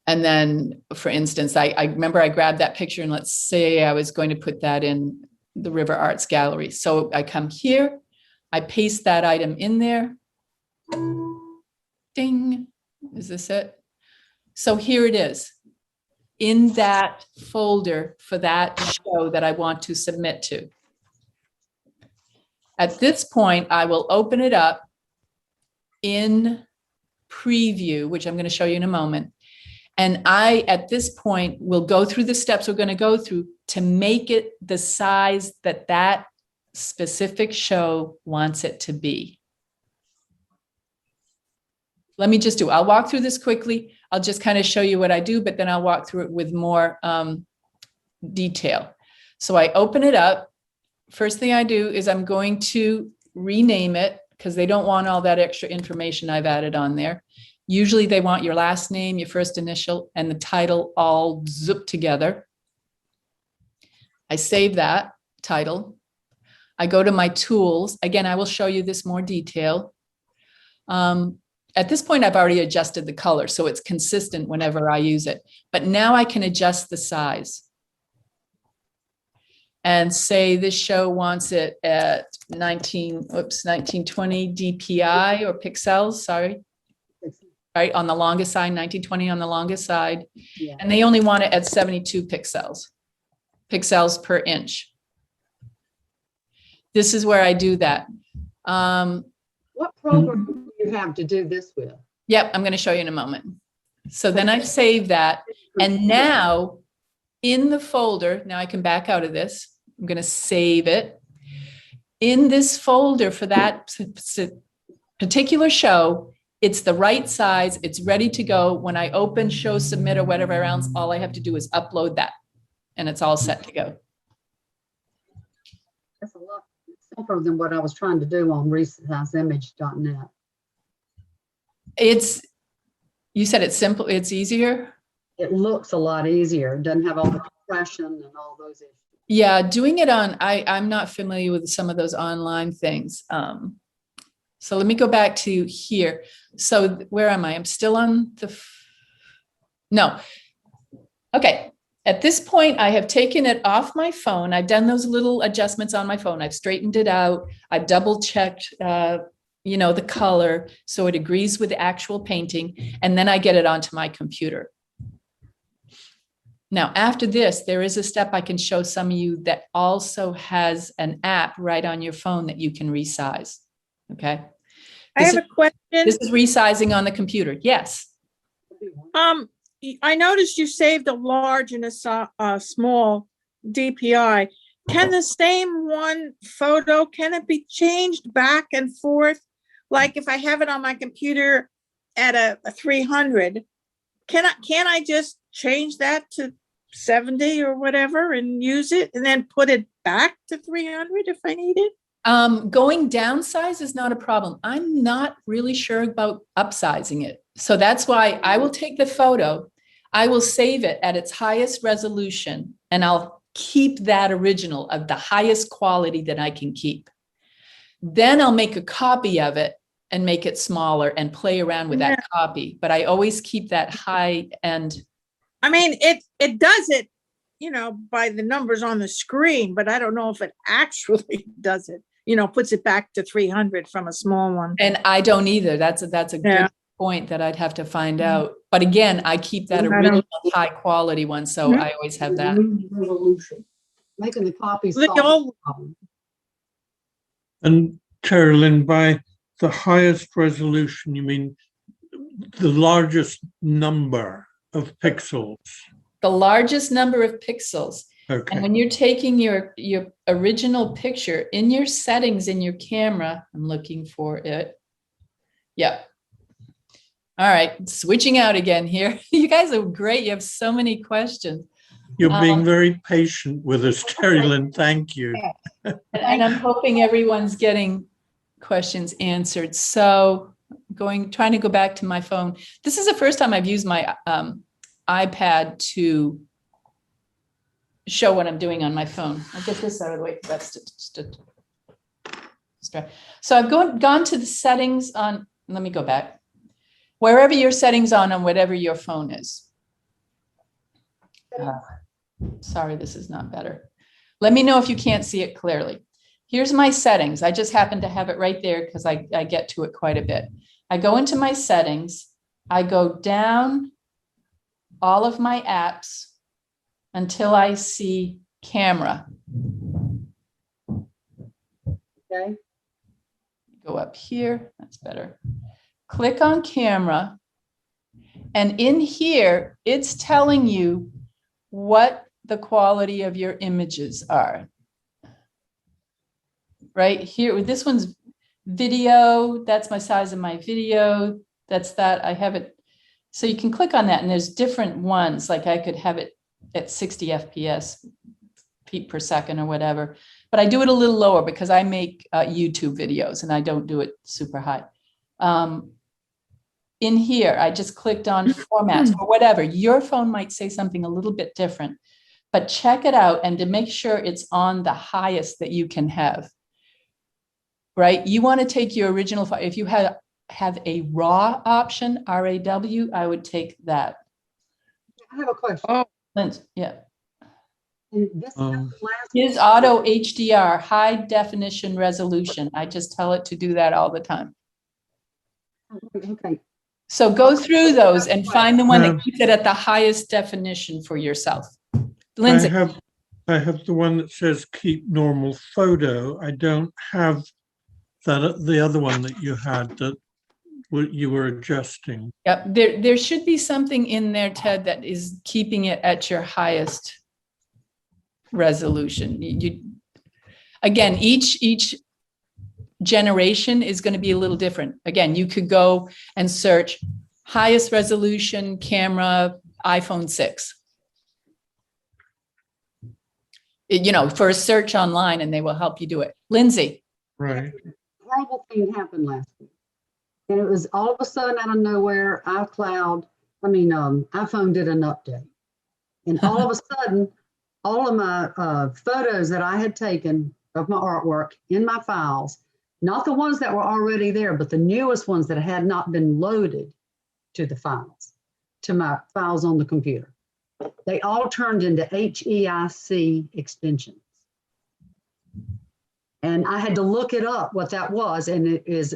And then, for instance, I remember I grabbed that picture, and let's say I was going to put that in the River Arts Gallery. So I come here, I paste that item in there. Ding, is this it? So here it is in that folder for that show that I want to submit to. At this point, I will open it up in preview, which I'm going to show you in a moment. And I, at this point, will go through the steps we're going to go through to make it the size that that specific show wants it to be. Let me just I'll walk through this quickly. I'll just kind of show you what I do, but then I'll walk through it with more detail. So I open it up. First thing I do is I'm going to rename it because they don't want all that extra information I've added on there. Usually they want your last name, your first initial, and the title all zipped together. I save that title. I go to my tools. Again, I will show you this more detail. At this point, I've already adjusted the color, so it's consistent whenever I use it. But now I can adjust the size. And say this show wants it at 1920 DPI or pixels, sorry. Right, on the longest side, 1920 on the longest side. Yeah. And they only want it at 72 pixels per inch. This is where I do that. What program do you have to do this with? Yep, I'm going to show you in a moment. So then I've saved that. And now in the folder, now I can back out of this. I'm going to save it. In this folder for that particular show, it's the right size. It's ready to go. When I open show, submit, or whatever else, all I have to do is upload that. And it's all set to go. That's a lot simpler than what I was trying to do on resizeimage.net. You said it's simple, it's easier? It looks a lot easier. It doesn't have all the compression and all those issues. Yeah, doing it on, I'm not familiar with some of those online things. So let me go back to here. So where am I? I'm still on no. Okay. At this point, I have taken it off my phone. I've done those little adjustments on my phone. I've straightened it out. I've double checked, the color so it agrees with the actual painting. And then I get it onto my computer. Now, after this, there is a step I can show some of you that also has an app right on your phone that you can resize. Okay. I have a question. This is resizing on the computer. Yes. I noticed you saved a large and a small DPI. Can the same one photo, can it be changed back and forth? Like if I have it on my computer at a 300, can I just change that to 70 or whatever and use it and then put it back to 300 if I need it? Going down size is not a problem. I'm not really sure about upsizing it. So that's why I will take the photo, I will save it at its highest resolution, and I'll keep that original of the highest quality that I can keep. Then I'll make a copy of it and make it smaller and play around with that copy. But I always keep that high end. I mean, it does it, by the numbers on the screen, but I don't know if it actually does it, puts it back to 300 from a small one. And I don't either. That's a good point that I'd have to find out. But again, I keep that original high quality one. So I always have that. Making the copies. And Carolyn, by the highest resolution, you mean the largest number of pixels? The largest number of pixels. Okay. And when you're taking your original picture in your settings in your camera, I'm looking for it. Yeah. All right. Switching out again here. You guys are great. You have so many questions. You're being very patient with us, Carolyn. Thank you. And I'm hoping everyone's getting questions answered. So trying to go back to my phone. This is the first time I've used my iPad to show what I'm doing on my phone. I'll get this out of the way. So I've gone to the settings on, let me go back. Wherever your settings on whatever your phone is. Sorry, this is not better. Let me know if you can't see it clearly. Here's my settings. I just happen to have it right there because I get to it quite a bit. I go into my settings. I go down all of my apps until I see camera. Okay. go up here. That's better. Click on camera. And in here, it's telling you what the quality of your images are. Right here, this one's video. That's my size of my video. That's that. I have it. So you can click on that and there's different ones. Like I could have it at 60 FPS feet per second or whatever, but I do it a little lower because I make YouTube videos and I don't do it super high. In here, I just clicked on formats or whatever. Your phone might say something a little bit different, but check it out and to make sure it's on the highest that you can have. Right? You want to take your original file. If you have a raw option, RAW, I would take that. I have a question. Oh, Lindsay, yeah. And this is the last Is auto HDR, high definition resolution. I just tell it to do that all the time. Okay. So go through those and find the one that keeps it at the highest definition for yourself. Lindsay. I have the one that says keep normal photo. I don't have the other one that you had that you were adjusting. Yep, there should be something in there, Ted, that is keeping it at your highest resolution. Again, each generation is going to be a little different. Again, you could go and search highest resolution camera iPhone 6. For a search online, and they will help you do it. Lindsay. Right. Horrible thing happened last week. And it was all of a sudden out of nowhere, iPhone did an update. And all of a sudden, all of my photos that I had taken of my artwork in my files, not the ones that were already there, but the newest ones that had not been loaded to the files, to my files on the computer, they all turned into HEIC extensions. And I had to look it up what that was. And it is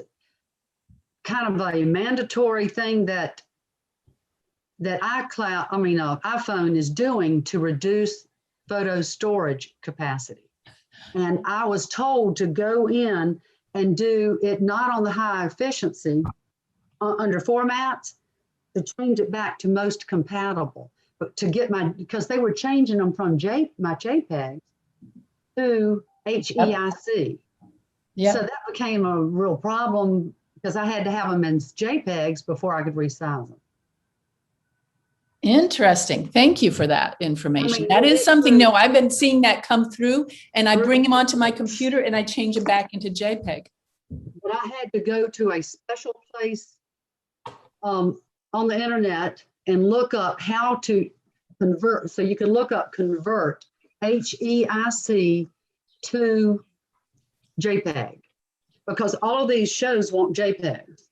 kind of a mandatory thing that iPhone is doing to reduce photo storage capacity. And I was told to go in and do it not on the high efficiency under formats, to change it back to most compatible, but to get because they were changing them from my JPEGs to HEIC. Yeah. So that became a real problem because I had to have them in JPEGs before I could resize them. Interesting. Thank you for that information. I mean, that is something new. I've been seeing that come through, and I bring them onto my computer and I change them back into JPEG. But I had to go to a special place on the internet and look up how to convert. So you can look up convert HEIC to JPEG, because all of these shows want JPEGs.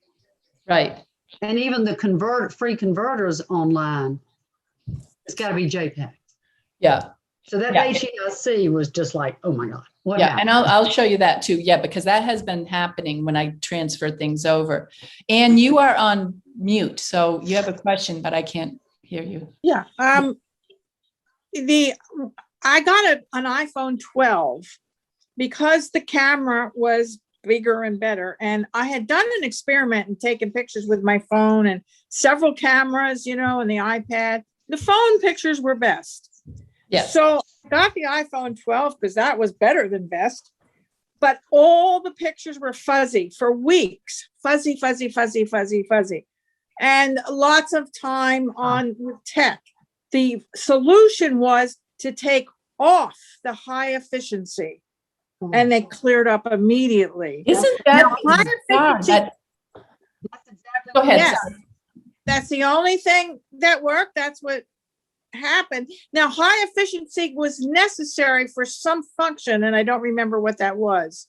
Right. And even the free converters online, it's got to be JPEG. Yeah. So that HEIC was just like, oh my God. What Yeah. happened? And I'll show you that too. Yeah, because that has been happening when I transfer things over. And you are on mute, so you have a question, but I can't hear you. yeah. I got an iPhone 12 because the camera was bigger and better. And I had done an experiment and taken pictures with my phone and several cameras, and the iPad. The phone pictures were best. Yes. So I got the iPhone 12 because that was better than best. But all the pictures were fuzzy for weeks. Fuzzy, fuzzy, fuzzy, fuzzy, fuzzy. And lots of time on tech. The solution was to take off the high efficiency. And they cleared up immediately. Isn't that High bizarre? efficiency? That's exactly Go ahead. Yes. Sorry. That's the only thing that worked. That's what happened. Now, high efficiency was necessary for some function, and I don't remember what that was.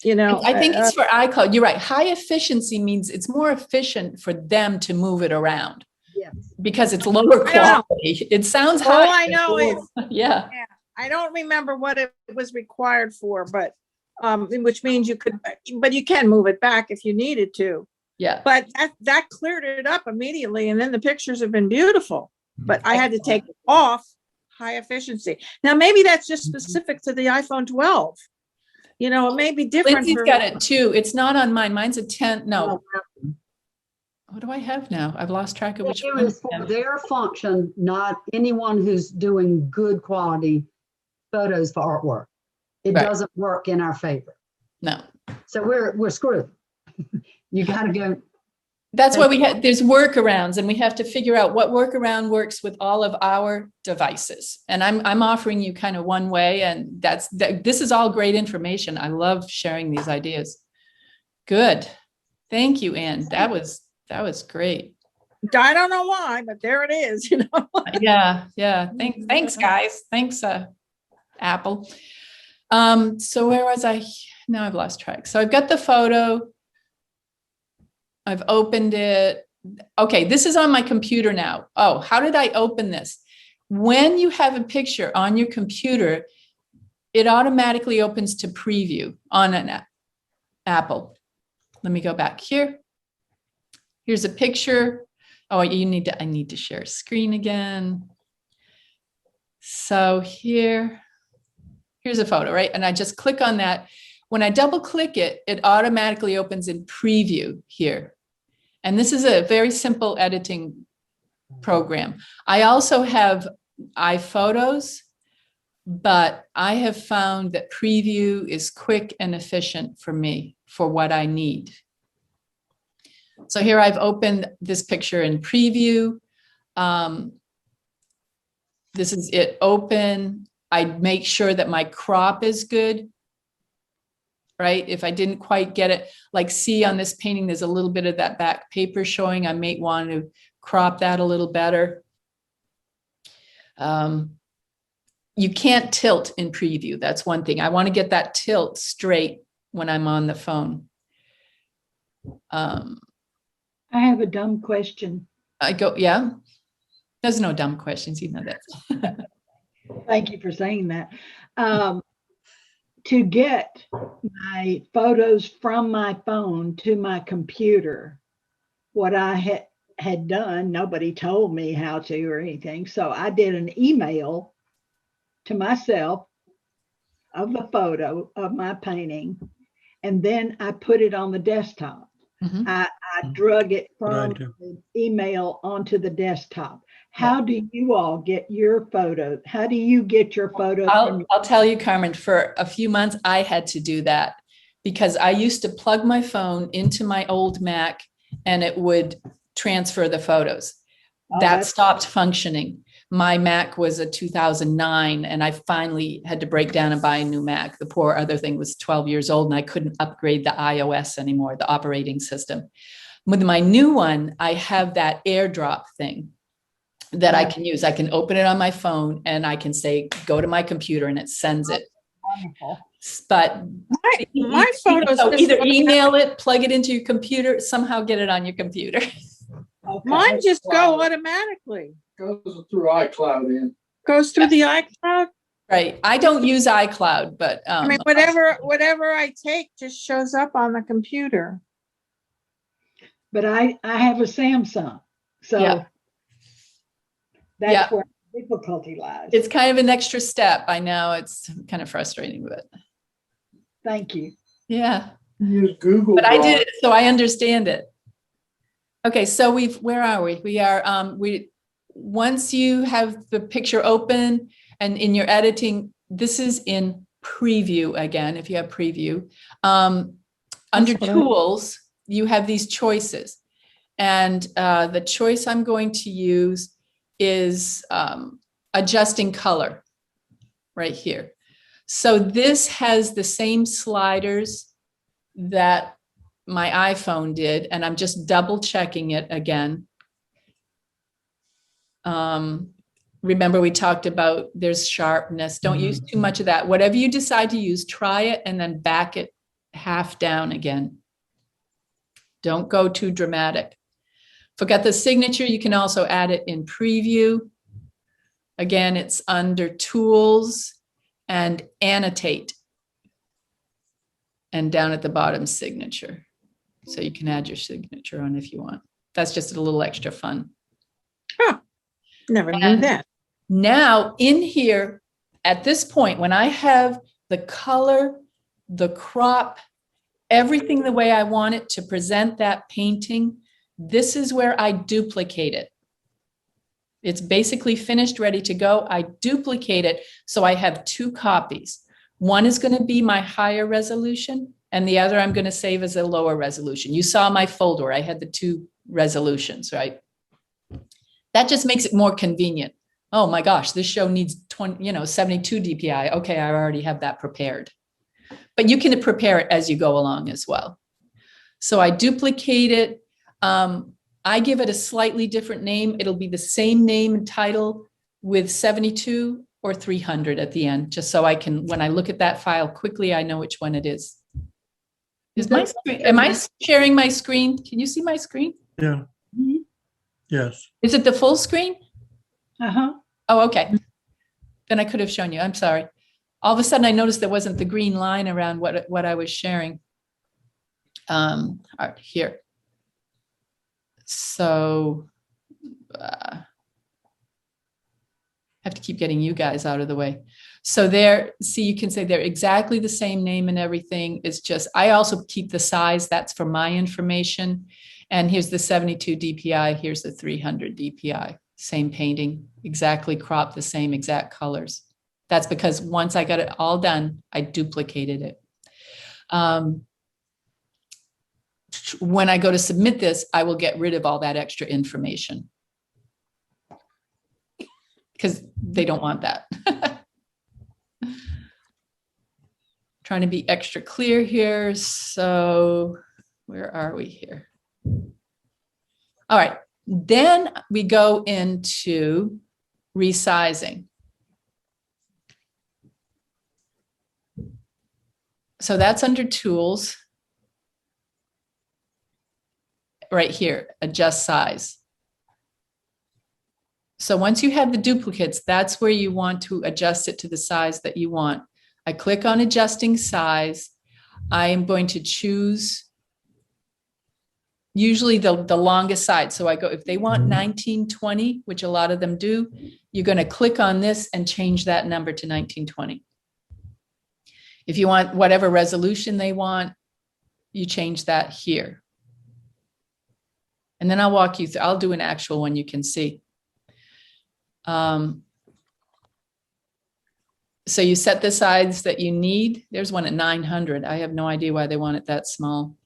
I think it's for iCloud. You're right. High efficiency means it's more efficient for them to move it around. Yes. Because it's lower quality. It sounds high. All I know is, yeah. I don't remember what it was required for, but which means you can move it back if you needed to. Yeah. But that cleared it up immediately, and then the pictures have been beautiful. But I had to take it off high efficiency. Now maybe that's just specific to the iPhone 12. You know, it may be different. Lindsay's for- got it too. It's not on mine. Mine's a 10. No. Well, What do I have now? I've lost track of which it one. is for their function, not anyone who's doing good quality photos for artwork. It Right. doesn't work in our favor. No. So we're screwed. You got to go. That's why there's workarounds, and we have to figure out what workaround works with all of our devices. And I'm offering you kind of one way, and this is all great information. I love sharing these ideas. Good. Thank you, Ann. That was great. I don't know why, but there it is, you know. Yeah. Thanks, guys. Thanks, Apple. So where was I? Now I've lost track. So I've got the photo. I've opened it. Okay, this is on my computer now. Oh, how did I open this? When you have a picture on your computer, it automatically opens to preview on an Apple. Let me go back here. Here's a picture. Oh, I need to share screen again. So here's a photo, right? And I just click on that. When I double click it, it automatically opens in preview here. And this is a very simple editing program. I also have iPhotos, but I have found that preview is quick and efficient for me for what I need. So here I've opened this picture in preview. This is it open. I make sure that my crop is good, right? If I didn't quite get it, like see on this painting, there's a little bit of that back paper showing. I may want to crop that a little better. You can't tilt in preview. That's one thing. I want to get that tilt straight when I'm on the phone. I have a dumb question. Yeah. There's no dumb questions, you know that. Thank you for saying that. To get my photos from my phone to my computer, what I had done, nobody told me how to or anything. So I did an email to myself of the photo of my painting, and then I put it on the desktop. Mhm. I drug it from idea. the email onto the desktop. How do you all get your photos? How do you get your photos? I'll tell you, Carmen, for a few months, I had to do that because I used to plug my phone into my old Mac and it would transfer the photos. Oh, That that's- stopped functioning. My Mac was a 2009 and I finally had to break down and buy a new Mac. The poor other thing was 12 years old and I couldn't upgrade the iOS anymore, the operating system. With my new one, I have that AirDrop thing that I can use. I can open it on my phone and I can say, go to my computer and it sends it. Wonderful. But My photos so just either go- email it, plug it into your computer, somehow get it on your computer. Okay. Mine just go automatically. Goes through iCloud in. Goes through the iCloud. Right. I don't use iCloud, but I mean, whatever I take just shows up on the computer. But I have a Samsung, so Yeah. that's Yeah. where the difficulty lies. it's kind of an extra step. I know it's kind of frustrating, but Thank you. yeah. Use Google. But I did Drive. it, so I understand it. Okay, so where are we? We are, once you have the picture open and in your editing, this is in preview again, if you have preview. Under what I- tools, you have these choices. And the choice I'm going to use is adjusting color right here. So this has the same sliders that my iPhone did, and I'm just double checking it again. Remember we talked about there's sharpness. Don't use too much of that. Whatever you decide to use, try it and then back it half down again. Don't go too dramatic. Forgot the signature. You can also add it in preview. Again, it's under tools and annotate. And down at the bottom, signature. So you can add your signature on if you want. That's just a little extra fun. Never knew And- that. Now in here, at this point, when I have the color the crop, everything the way I want it to present that painting, this is where I duplicate it. It's basically finished, ready to go. I duplicate it, so I have 2 copies. One is going to be my higher resolution, and the other I'm going to save as a lower resolution. You saw my folder. I had the 2 resolutions, right? That just makes it more convenient. Oh my gosh, this show needs 72 DPI. Okay, I already have that prepared. But you can prepare it as you go along as well. So I duplicate it. I give it a slightly different name. It'll be the same name and title with 72 or 300 at the end, just so I can, when I look at that file quickly, I know which one it is. Am I sharing my screen? Can you see my screen? Yeah. Mhm. Yes. Is it the full screen? Uh-huh. Oh, okay. Then I could have shown you. I'm sorry. All of a sudden I noticed there wasn't the green line around what I was sharing. All right, here. So I have to keep getting you guys out of the way. So there, see, you can say they're exactly the same name and everything. It's just, I also keep the size. That's for my information. And here's the 72 DPI. Here's the 300 DPI. Same painting, exactly cropped, the same exact colors. That's because once I got it all done, I duplicated it. When I go to submit this, I will get rid of all that extra information because they don't want that. Trying to be extra clear here. So where are we here? All right, then we go into resizing. So that's under tools. Right here, adjust size. So once you have the duplicates, that's where you want to adjust it to the size that you want. I click on adjusting size. I am going to choose usually the longest side. So I go, if they want 1920, which a lot of them do, you're going to click on this and change that number to 1920. If you want whatever resolution they want, you change that here. And then I'll walk you through, I'll do an actual one you can see. So you set the size that you need. There's one at 900. I have no idea why they want it that small.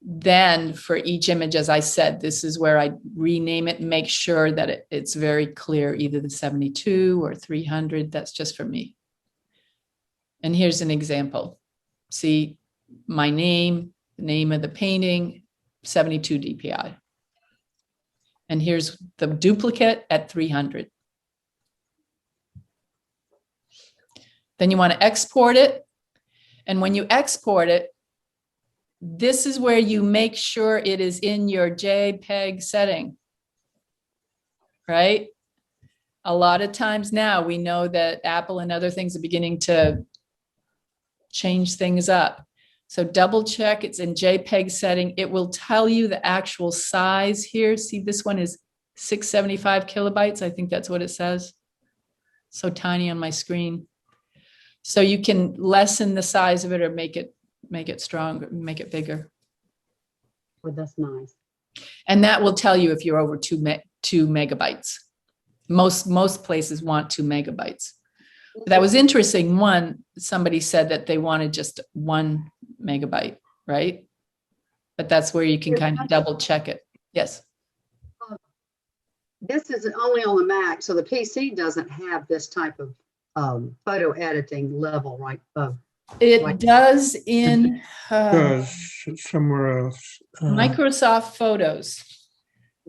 Then for each image, as I said, this is where I rename it and make sure that it's very clear, either the 72 or 300. That's just for me. And here's an example. See my name, the name of the painting, 72 DPI. And here's the duplicate at 300. Then you want to export it. And when you export it, this is where you make sure it is in your JPEG setting, right? A lot of times now we know that Apple and other things are beginning to change things up. So double check it's in JPEG setting. It will tell you the actual size here. See, this one is 675 kilobytes. I think that's what it says. So tiny on my screen. So you can lessen the size of it or make it stronger, make it bigger. Well, that's nice. And that will tell you if you're over 2 megabytes. Most places want 2 megabytes. That was interesting. Somebody said that they wanted just 1 megabyte, right? But that's where you can kind of double check it. Yes. This is only on the Mac, so the PC doesn't have this type of photo editing level, right? It does in Somewhere else. Microsoft Photos.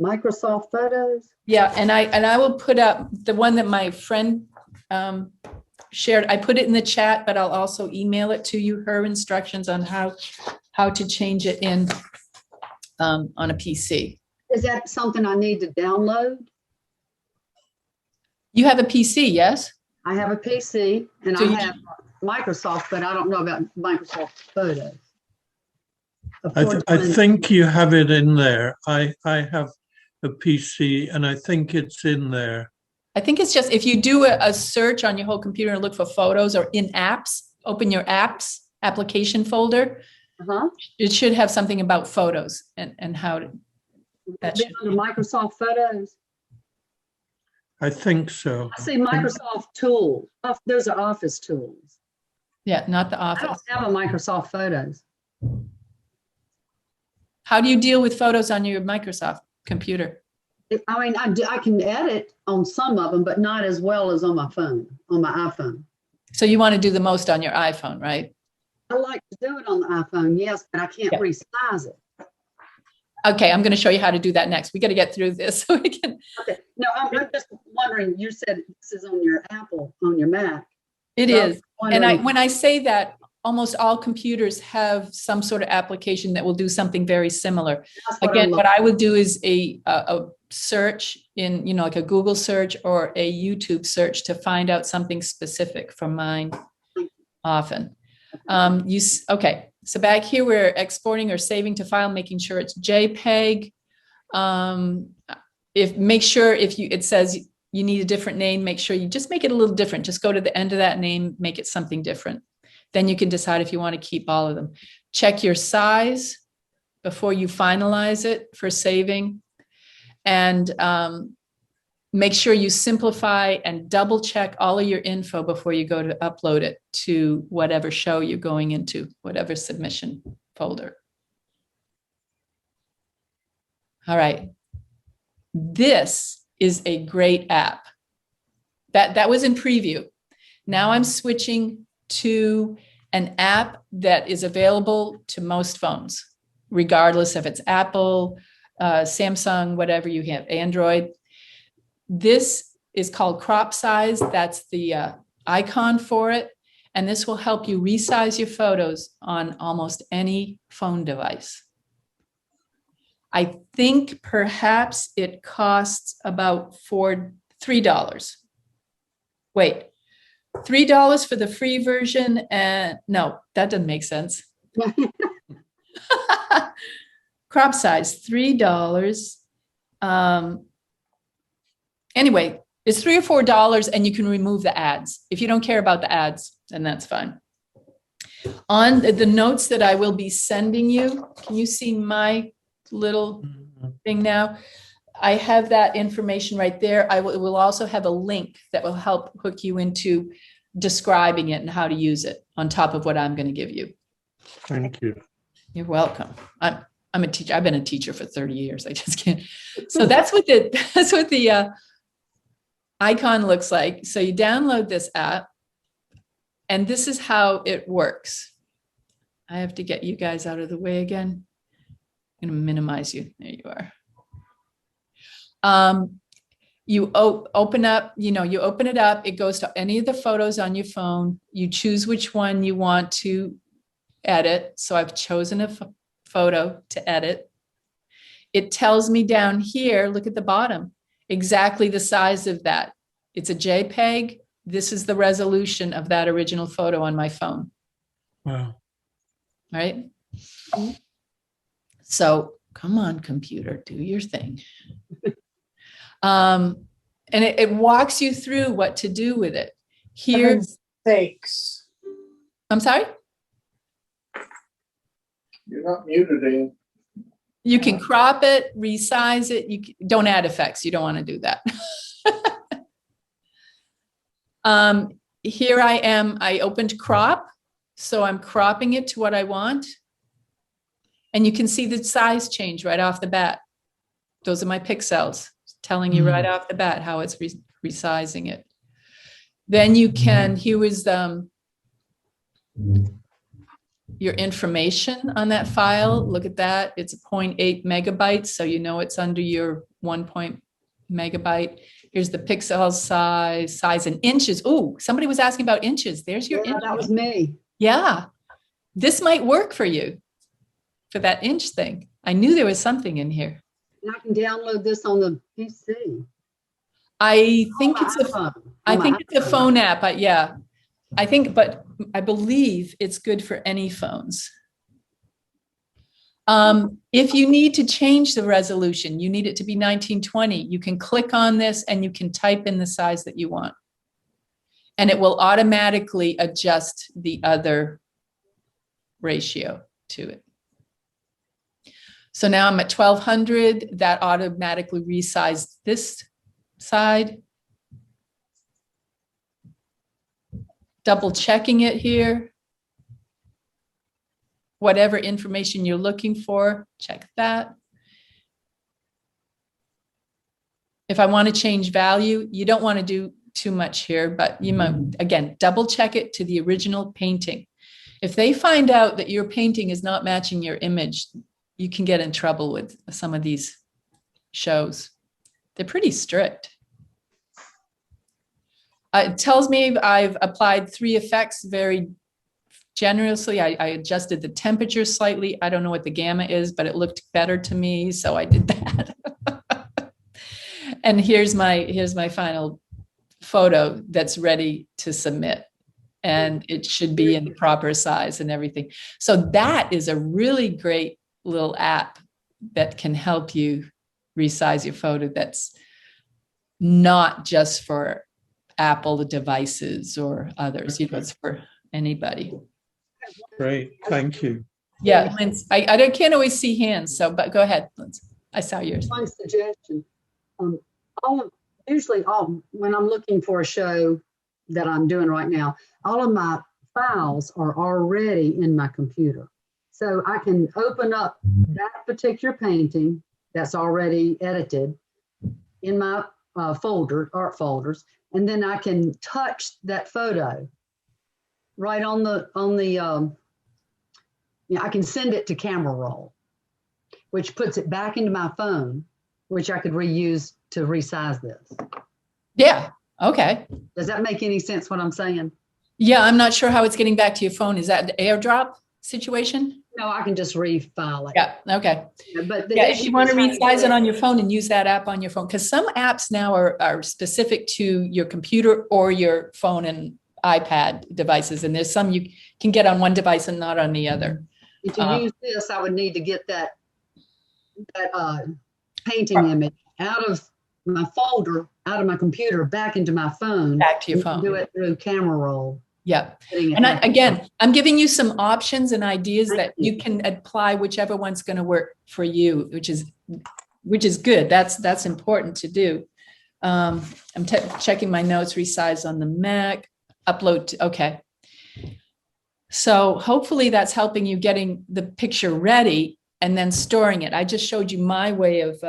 Microsoft Photos? Yeah, and I will put up the one that my friend shared. I put it in the chat, but I'll also email it to you, her instructions on how to change it in on a PC. Is that something I need to download? You have a PC, yes? I have a PC and So I have Microsoft, but I don't know about Microsoft Photos. I think you have it in there. I have a PC and I think it's in there. I think it's just if you do a search on your whole computer and look for photos or in apps, open your apps, application folder. Uh-huh. It should have something about photos and how to, that Be should, under Microsoft Photos. I think so. I see Microsoft Tools. Those are Office tools. yeah, not the I don't Office. have a Microsoft Photos. How do you deal with photos on your Microsoft computer? I mean, I can edit on some of them, but not as well as on my phone, on my iPhone. So you want to do the most on your iPhone, right? I like to do it on the iPhone, yes, but I can't Yeah. resize it. Okay, I'm going to show you how to do that next. We got to get through this so we can. Okay, no, I'm just wondering, you said this is on your Apple, on your Mac. It So I was is. And wondering- when I say that, almost all computers have some sort of application that will do something very similar. That's what I'm Again, what looking- I would do is a search in, like a Google search or a YouTube search to find out something specific from mine often. Okay, so back here, we're exporting or saving to file, making sure it's JPEG. Make sure it says you need a different name, make sure you just make it a little different. Just go to the end of that name, make it something different. Then you can decide if you want to keep all of them. Check your size before you finalize it for saving. And make sure you simplify and double check all of your info before you go to upload it to whatever show you're going into, whatever submission folder. All right. This is a great app. That was in preview. Now I'm switching to an app that is available to most phones, regardless if it's Apple, Samsung, whatever you have, Android. This is called Crop Size. That's the icon for it. And this will help you resize your photos on almost any phone device. I think perhaps it costs about $3. Wait, $3 for the free version? And no, that doesn't make sense. Crop Size, $3. Anyway, it's $3 or $4 and you can remove the ads. If you don't care about the ads, then that's fine. On the notes that I will be sending you, can you see my little thing now? I have that information right there. It will also have a link that will help hook you into describing it and how to use it on top of what I'm going to give you. Thank you. You're welcome. I'm a teacher. I've been a teacher for 30 years. I just can't. So that's what the icon looks like. So you download this app and this is how it works. I have to get you guys out of the way again. I'm going to minimize you. There you are. You open up, you open it up. It goes to any of the photos on your phone. You choose which one you want to edit. So I've chosen a photo to edit. It tells me down here, look at the bottom, exactly the size of that. It's a JPEG. This is the resolution of that original photo on my phone. Wow. All right. So come on, computer, do your thing. And it walks you through what to do with it. Here, Thanks. I'm sorry? You're not muted, Ian. You can crop it, resize it. Don't add effects. You don't want to do that. Here I am. I opened crop. So I'm cropping it to what I want. And you can see the size change right off the bat. Those are my pixels telling you right off the bat how it's resizing it. Then you can, here is your information on that file. Look at that. It's 0.8 megabytes. So you know it's under your 1 megabyte. Here's the pixel size in inches. Oh, somebody was asking about inches. There's your Yeah, inch. that was me. Yeah, this might work for you for that inch thing. I knew there was something in here. And I can download this on the PC. I think On it's my a iPhone. I On my think it's a iPhone. phone app. Yeah, I think, but I believe it's good for any phones. If you need to change the resolution, you need it to be 1920. You can click on this and you can type in the size that you want. And it will automatically adjust the other ratio to it. So now I'm at 1200. That automatically resized this side. Double checking it here. Whatever information you're looking for, check that. If I want to change value, you don't want to do too much here, but you might, again, double check it to the original painting. If they find out that your painting is not matching your image, you can get in trouble with some of these shows. They're pretty strict. It tells me I've applied 3 effects very generously. I adjusted the temperature slightly. I don't know what the gamma is, but it looked better to me, so I did that. And here's my final photo that's ready to submit. And it should be in the proper size and everything. So that is a really great little app that can help you resize your photo. That's not just for Apple devices or others, it's for anybody. Great, thank you. Yeah, Lindsay, I can't always see hands, so, but go ahead, Lindsay. I saw yours. One suggestion. Usually when I'm looking for a show that I'm doing right now, all of my files are already in my computer. So I can open up that particular painting that's already edited in my art folders, and then I can touch that photo right on the I can send it to camera roll, which puts it back into my phone, which I could reuse to resize this. Yeah, okay. Does that make any sense what I'm saying? Yeah, I'm not sure how it's getting back to your phone. Is that the AirDrop situation? No, I can just refile it. Yeah, okay. But if you want to resize it on your phone and use that app on your phone, because some apps now are specific to your computer or your phone and iPad devices, and there's some you can get on one device and not on the other. To use this, I would need to get that painting image out of my folder, out of my computer, back into my phone. Back to your phone. Do it through camera roll. Yeah. And again, I'm giving you some options and ideas that you can apply whichever one's going to work for you, which is good. That's important to do. I'm checking my notes, resize on the Mac, upload. Okay. So hopefully that's helping you getting the picture ready and then storing it. I just showed you my way of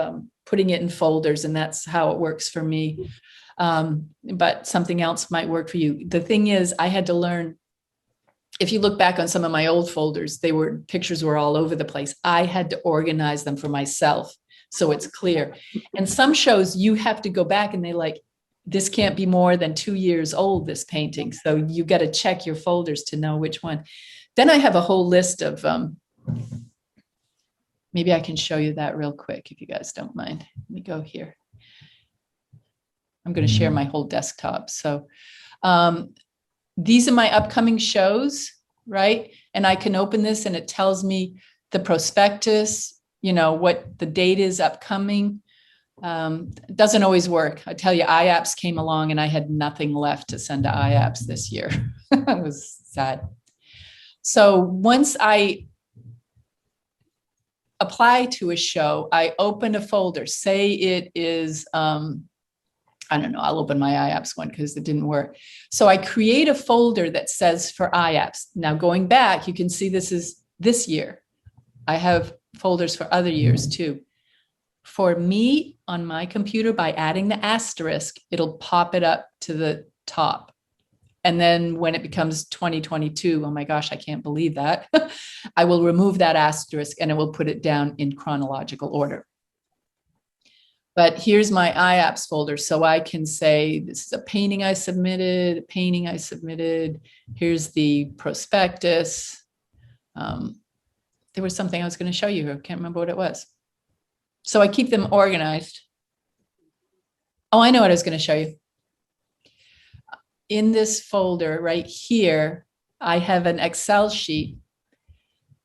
putting it in folders, and that's how it works for me. But something else might work for you. The thing is, I had to learn, if you look back on some of my old folders, pictures were all over the place. I had to organize them for myself so it's clear. And some shows you have to go back and they like, this can't be more than 2 years old, this painting. So you got to check your folders to know which one. Then I have a whole list of, maybe I can show you that real quick if you guys don't mind. Let me go here. I'm going to share my whole desktop. So these are my upcoming shows, right? And I can open this and it tells me the prospectus, what the date is upcoming. It doesn't always work. I tell you, IAPS came along and I had nothing left to send to IAPS this year. It was sad. So once I apply to a show, I open a folder. Say it is, I don't know, I'll open my IAPS one because it didn't work. So I create a folder that says for IAPS. Now going back, you can see this is this year. I have folders for other years too. For me on my computer, by adding the asterisk, it'll pop it up to the top. And then when it becomes 2022, oh my gosh, I can't believe that. I will remove that asterisk and it will put it down in chronological order. But here's my IAPS folder. So I can say, this is a painting I submitted, Here's the prospectus. There was something I was going to show you. I can't remember what it was. So I keep them organized. Oh, I know what I was going to show you. In this folder right here, I have an Excel sheet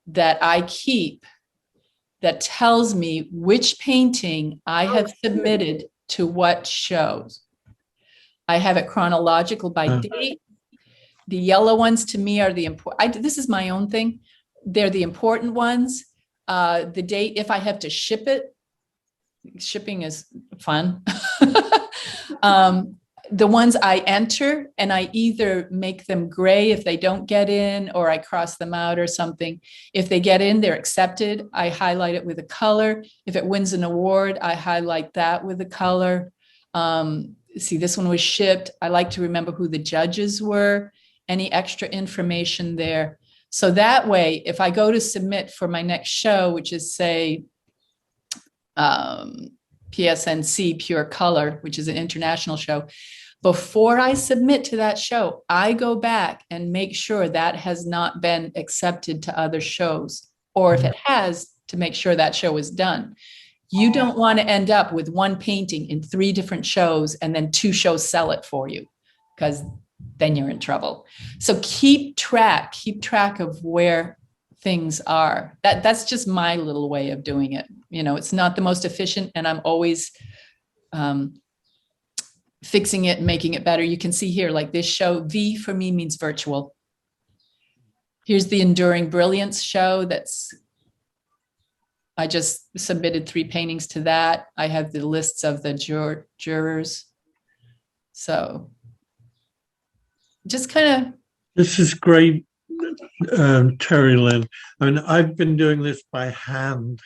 that I keep that tells me which painting I have submitted to what shows. I have it chronological by date. The yellow ones to me are the important. This is my own thing. they're the important ones. The date, if I have to ship it, shipping is fun. The ones I enter, and I either make them gray if they don't get in, or I cross them out or something. If they get in, they're accepted. I highlight it with a color. If it wins an award, I highlight that with a color. See, this one was shipped. I like to remember who the judges were, any extra information there. So that way, if I go to submit for my next show, which is, say, PSNC Pure Color, which is an international show, before I submit to that show, I go back and make sure that has not been accepted to other shows, or if it has, to make sure that show is done. You don't want to end up with one painting in 3 different shows and then 2 shows sell it for you, because then you're in trouble. So keep track of where things are. That's just my little way of doing it. It's not the most efficient, and I'm always fixing it and making it better. You can see here, like this show, V for me means virtual. Here's the Enduring Brilliance show. I just submitted 3 paintings to that. I have the lists of the jurors. So just kind of. This is great, Terry Lynn. I mean, I've been doing this by hand,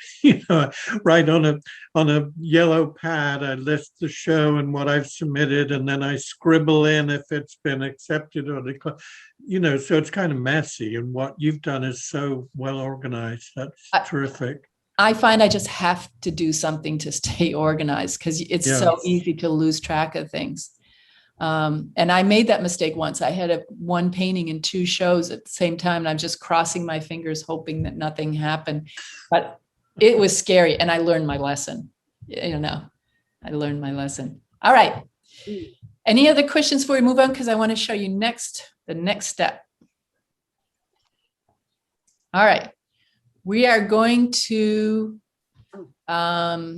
right on a yellow pad. I list the show and what I've submitted, and then I scribble in if it's been accepted or declined. So it's kind of messy, and what you've done is so well organized. That's terrific. I find I just have to do something to stay organized, because it's so easy to lose track of things. And I made that mistake once. I had one painting in 2 shows at the same time, and I'm just crossing my fingers, hoping that nothing happened. But it was scary, and I learned my lesson. I learned my lesson. All right. Any other questions before we move on? Because I want to show you the next step. All right. We are going to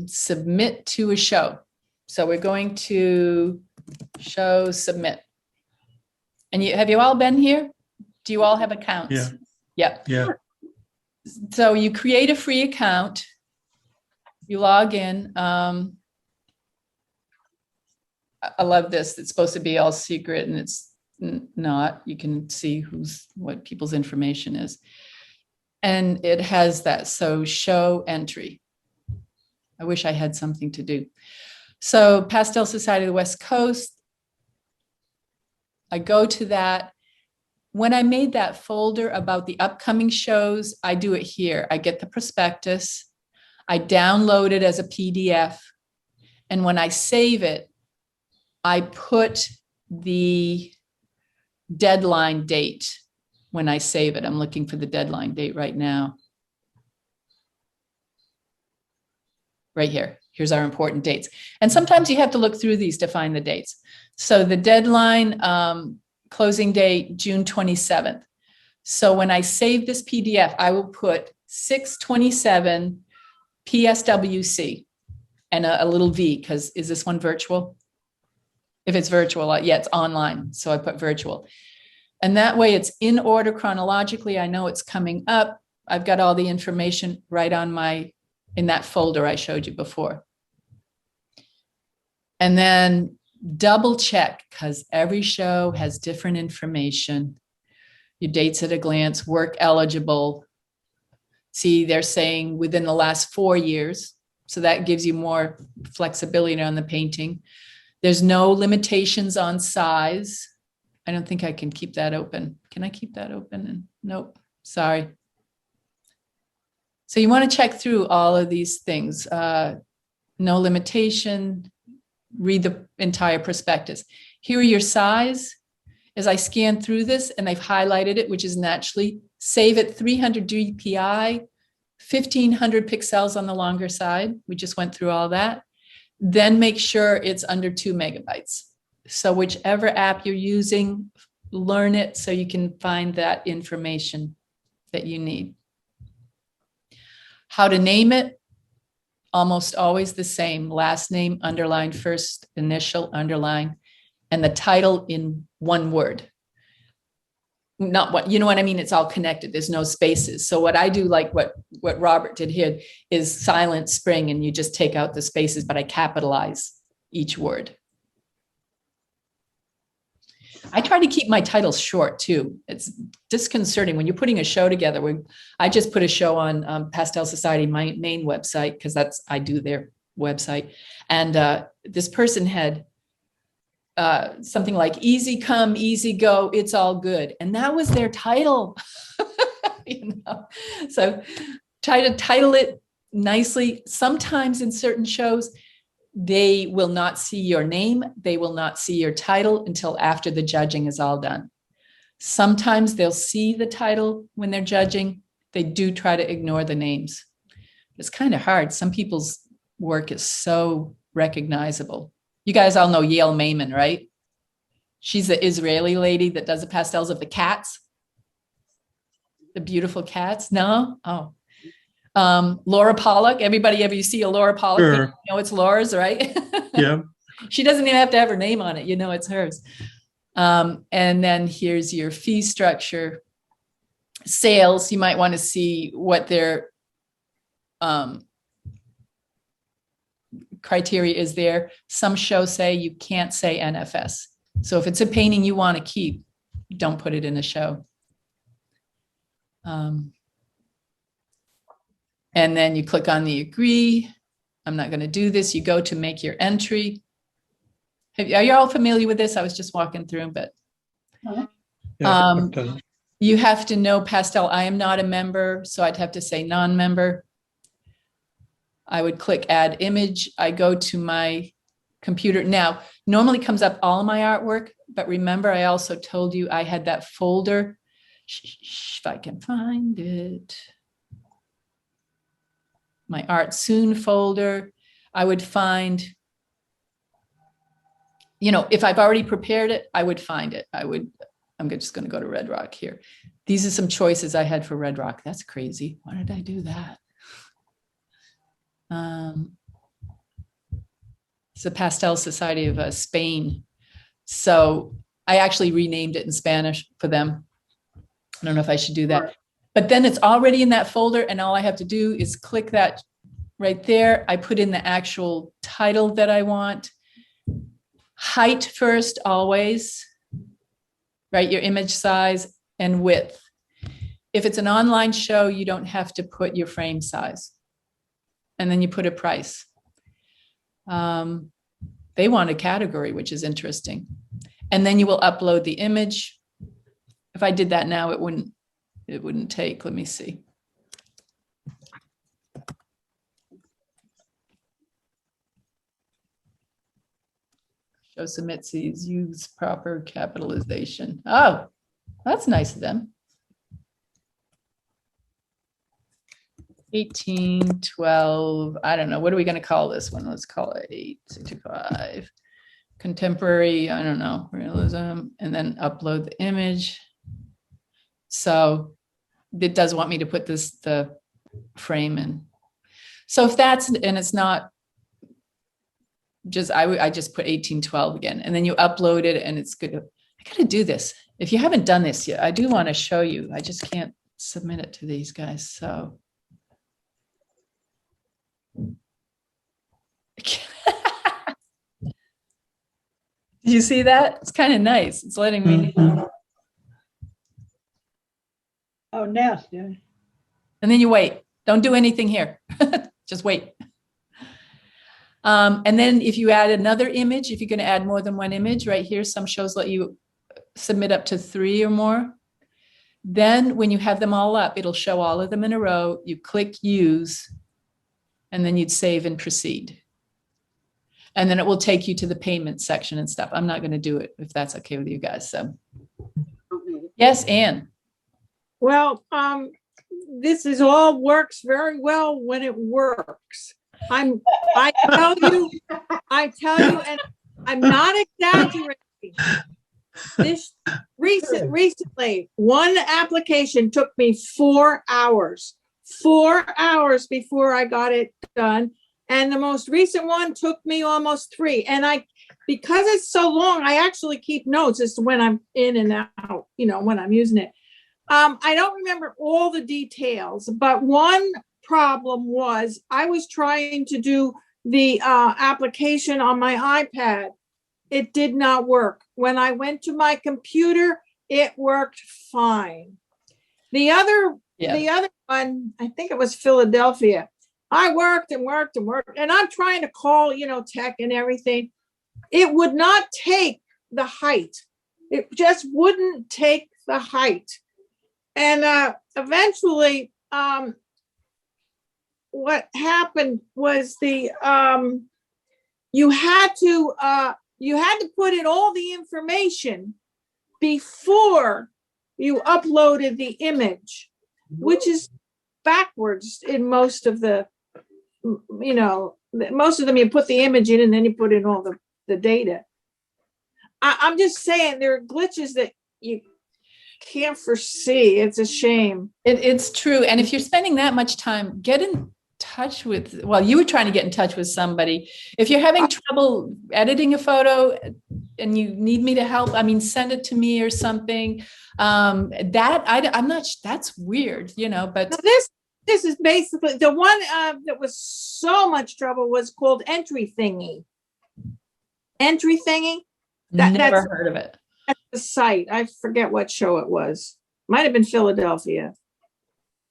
submit to a show. So we're going to show submit. And have you all been here? Do you all have accounts? Yeah. So you create a free account. You log in. I love this. It's supposed to be all secret, and it's not. You can see what people's information is. And it has that. So show entry. I wish I had something to do. So Pastel Society of the West Coast. I go to that. When I made that folder about the upcoming shows, I do it here. I get the prospectus. I download it as a PDF. And when I save it, I put the deadline date. When I save it, I'm looking for the deadline date right now. Right here. Here's our important dates. And sometimes you have to look through these to find the dates. So the deadline, closing date, June 27th. So when I save this PDF, I will put 6/27 PSWC and a little V, because is this one virtual? If it's virtual, it's online. So I put virtual. And that way it's in order chronologically. I know it's coming up. I've got all the information right in that folder I showed you before. And then double check, because every show has different information. Your dates at a glance, work eligible. See, they're saying within the last 4 years. So that gives you more flexibility on the painting. There's no limitations on size. I don't think I can keep that open. Can I keep that open? Nope, sorry. So you want to check through all of these things. No limitation, read the entire prospectus. Here are your size. As I scan through this, and they've highlighted it, which is naturally, save at 300 dpi, 1500 pixels on the longer side. We just went through all that. Then make sure it's under 2 megabytes. So whichever app you're using, learn it so you can find that information that you need. How to name it, almost always the same. Last name, underline, first initial, underline, and the title in one word. not what, you know what I mean? It's all connected. There's no spaces. So what I do, like what Robert did here, is silent spring, and you just take out the spaces, but I capitalize each word. I try to keep my titles short too. It's disconcerting when you're putting a show together. I just put a show on Pastel Society, my main website, because I do their website. And this person had something like "Easy come, easy go, it's all good," and that was their title. You know, so try to title it nicely. Sometimes in certain shows, they will not see your name. They will not see your title until after the judging is all done. Sometimes they'll see the title when they're judging. They do try to ignore the names. It's kind of hard. Some people's work is so recognizable. You guys all know Yael Maiman, right? She's the Israeli lady that does the pastels of the cats. The beautiful cats. No? Oh. Laura Pollock. Everybody ever you see a Laura Pollock, Sure. you know it's Laura's, right? Yeah. She doesn't even have to have her name on it. You know it's hers. And then here's your fee structure. Sales, you might want to see what their criteria is there. Some shows say you can't say NFS. So if it's a painting you want to keep, don't put it in a show. And then you click on the agree. I'm not going to do this. You go to make your entry. Are you all familiar with this? I was just walking through, but Yeah, I've done it. you have to know Pastel. I am not a member, so I'd have to say non-member. I would click add image. I go to my computer. Now, normally comes up all my artwork, but remember I also told you I had that folder. If I can find it. My Art Soon folder. I would find, you know, if I've already prepared it, I would find it. I'm just going to go to Red Rock here. These are some choices I had for Red Rock. That's crazy. Why did I do that? It's the Pastel Society of Spain. So I actually renamed it in Spanish for them. I don't know if I should do that. But then it's already in that folder, and all I have to do is click that right there. I put in the actual title that I want. Height first, always. Right, your image size and width. If it's an online show, you don't have to put your frame size. And then you put a price. They want a category, which is interesting. And then you will upload the image. If I did that now, it wouldn't take. Let me see. Show submits these, use proper capitalization. Oh, that's nice of them. 1812, I don't know. What are we going to call this one? Let's call it 865. Contemporary, I don't know, realism, and then upload the image. So it does want me to put the frame in. So if that's, and it's not just, I just put 1812 again, and then you upload it and it's good. I got to do this. If you haven't done this yet, I do want to show you. I just can't submit it to these guys. So. Did you see that? It's kind of nice. It's letting me know. Oh, now it's doing. And then you wait. Don't do anything here. Just wait. And then if you add another image, if you're going to add more than one image, right here, some shows let you submit up to 3 or more. Then when you have them all up, it'll show all of them in a row. You click use, and then you'd save and proceed. And then it will take you to the payment section and stuff. I'm not going to do it if that's okay with you guys. So, yes, Anne. Well, this is all works very well when it works. I tell you, and I'm not exaggerating. This recently, one application took me 4 hours. 4 hours before I got it done. And the most recent one took me almost 3. And because it's so long, I actually keep notes as to when I'm in and out, when I'm using it. I don't remember all the details, but one problem was I was trying to do the application on my iPad. It did not work. When I went to my computer, it worked fine. The other one, I think it was Philadelphia. I worked and worked and worked, and I'm trying to call, tech and everything. It would not take the height. It just wouldn't take the height. And eventually, what happened was you had to put in all the information before you uploaded the image, which is backwards in most of the, most of them, you put the image in and then you put in all the data. I'm just saying there are glitches that you can't foresee. It's a shame. It's true. And if you're spending that much time, get in touch with, well, you were trying to get in touch with somebody. If you're having trouble editing a photo and you need me to help, send it to me or something. I'm not, that's weird, but this is basically the one that was so much trouble was called Entry Thingy. Entry Thingy. Never heard of it. That's the site. I forget what show it was. Might have been Philadelphia.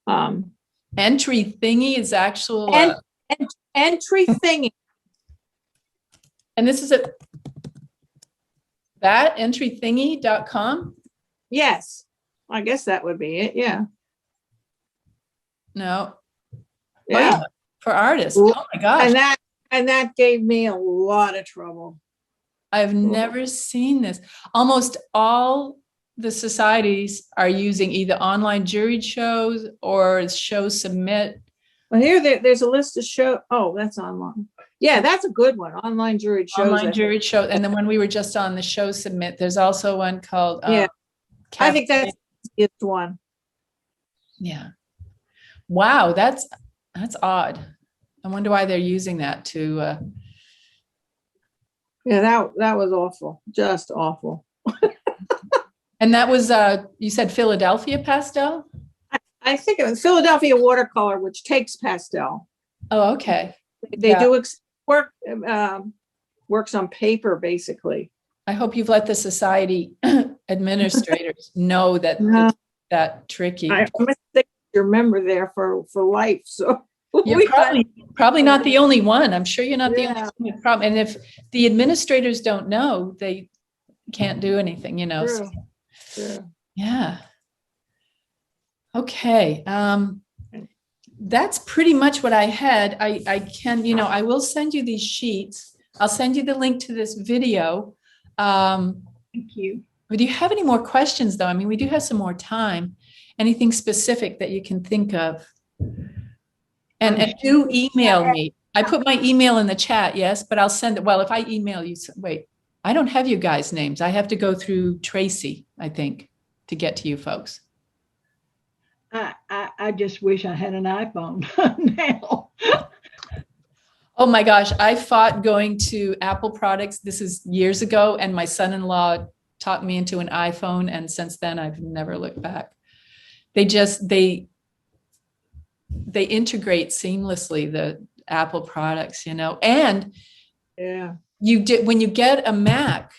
Entry Thingy is actual Entry Thingy. And this is that entrythingy.com. Yes, I guess that would be it. Yeah. No. Yeah. Oh, for artists. Oh my gosh. And that gave me a lot of trouble. I've never seen this. Almost all the societies are using either online juried shows or show submit. Well, here there's a list of show. Oh, that's online. Yeah, that's a good one. Online juried shows. Online juried show. And then when we were just on the show submit, there's also one called I think that's the one. Yeah. Wow, that's odd. I wonder why they're using that to Yeah, that was awful. Just awful. And that was you said Philadelphia Pastel? I think it was Philadelphia Watercolor, which takes pastel. Oh, okay. They do works on paper, basically. I hope you've let the society administrators know that it's that tricky. I'm a your member there for life. So you're probably not the only one. I'm sure you're not the only one with problem. And if the administrators don't know, they can't do anything, True. So, yeah. Okay. That's pretty much what I had. I can, I will send you these sheets. I'll send you the link to this video. Thank you. Do you have any more questions though? We do have some more time. Anything specific that you can think of? And do email me. I put my email in the chat, yes, but I'll send it. Well, if I email you, wait, I don't have you guys' names. I have to go through Tracy, I think, to get to you folks. I just wish I had an iPhone now. Oh my gosh, I fought going to Apple products. This is years ago, and my son-in-law talked me into an iPhone, and since then I've never looked back. They integrate seamlessly, the Apple products, and when you get a Mac,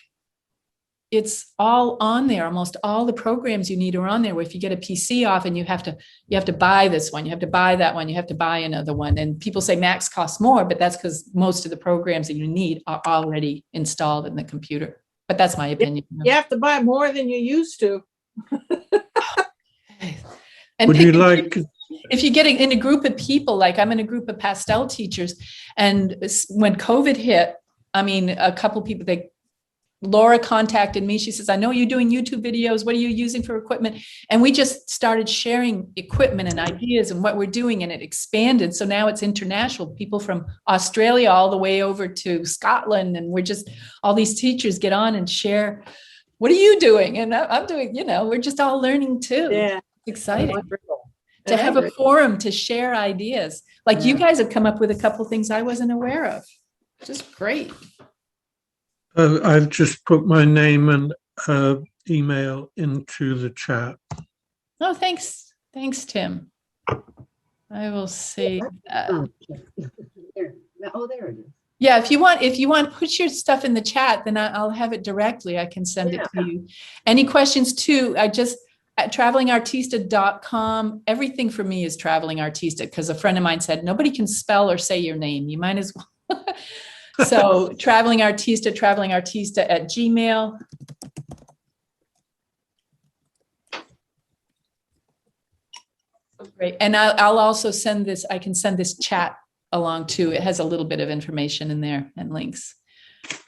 it's all on there. Almost all the programs you need are on there. Where if you get a PC off and you have to buy this one, you have to buy that one, you have to buy another one. And people say Macs cost more, but that's because most of the programs that you need are already installed in the computer. But that's my opinion. You have to buy more than you used to. And would you like? If you're getting in a group of people, like I'm in a group of Pastel teachers, and when COVID hit, a couple people, Laura contacted me. She says, I know you're doing YouTube videos. What are you using for equipment? And we just started sharing equipment and ideas and what we're doing, and it expanded. So now it's international. People from Australia all the way over to Scotland. And we're just, all these teachers get on and share, what are you doing? And I'm doing, we're just all learning too. Yeah. It's exciting to have a forum to share ideas. Like you guys have come up with a couple of things I wasn't aware of. Just great. I've just put my name and email into the chat. Oh, thanks. Thanks, Tim. I will see. Oh, there. Oh, there it is. Yeah, if you want, put your stuff in the chat, then I'll have it directly. I can send it to you. Any questions too? I just at travelingartista.com, everything for me is Traveling Artista because a friend of mine said nobody can spell or say your name. You might as well. So Traveling Artista at Gmail. Great. And I'll also send this, I can send this chat along too. It has a little bit of information in there and links.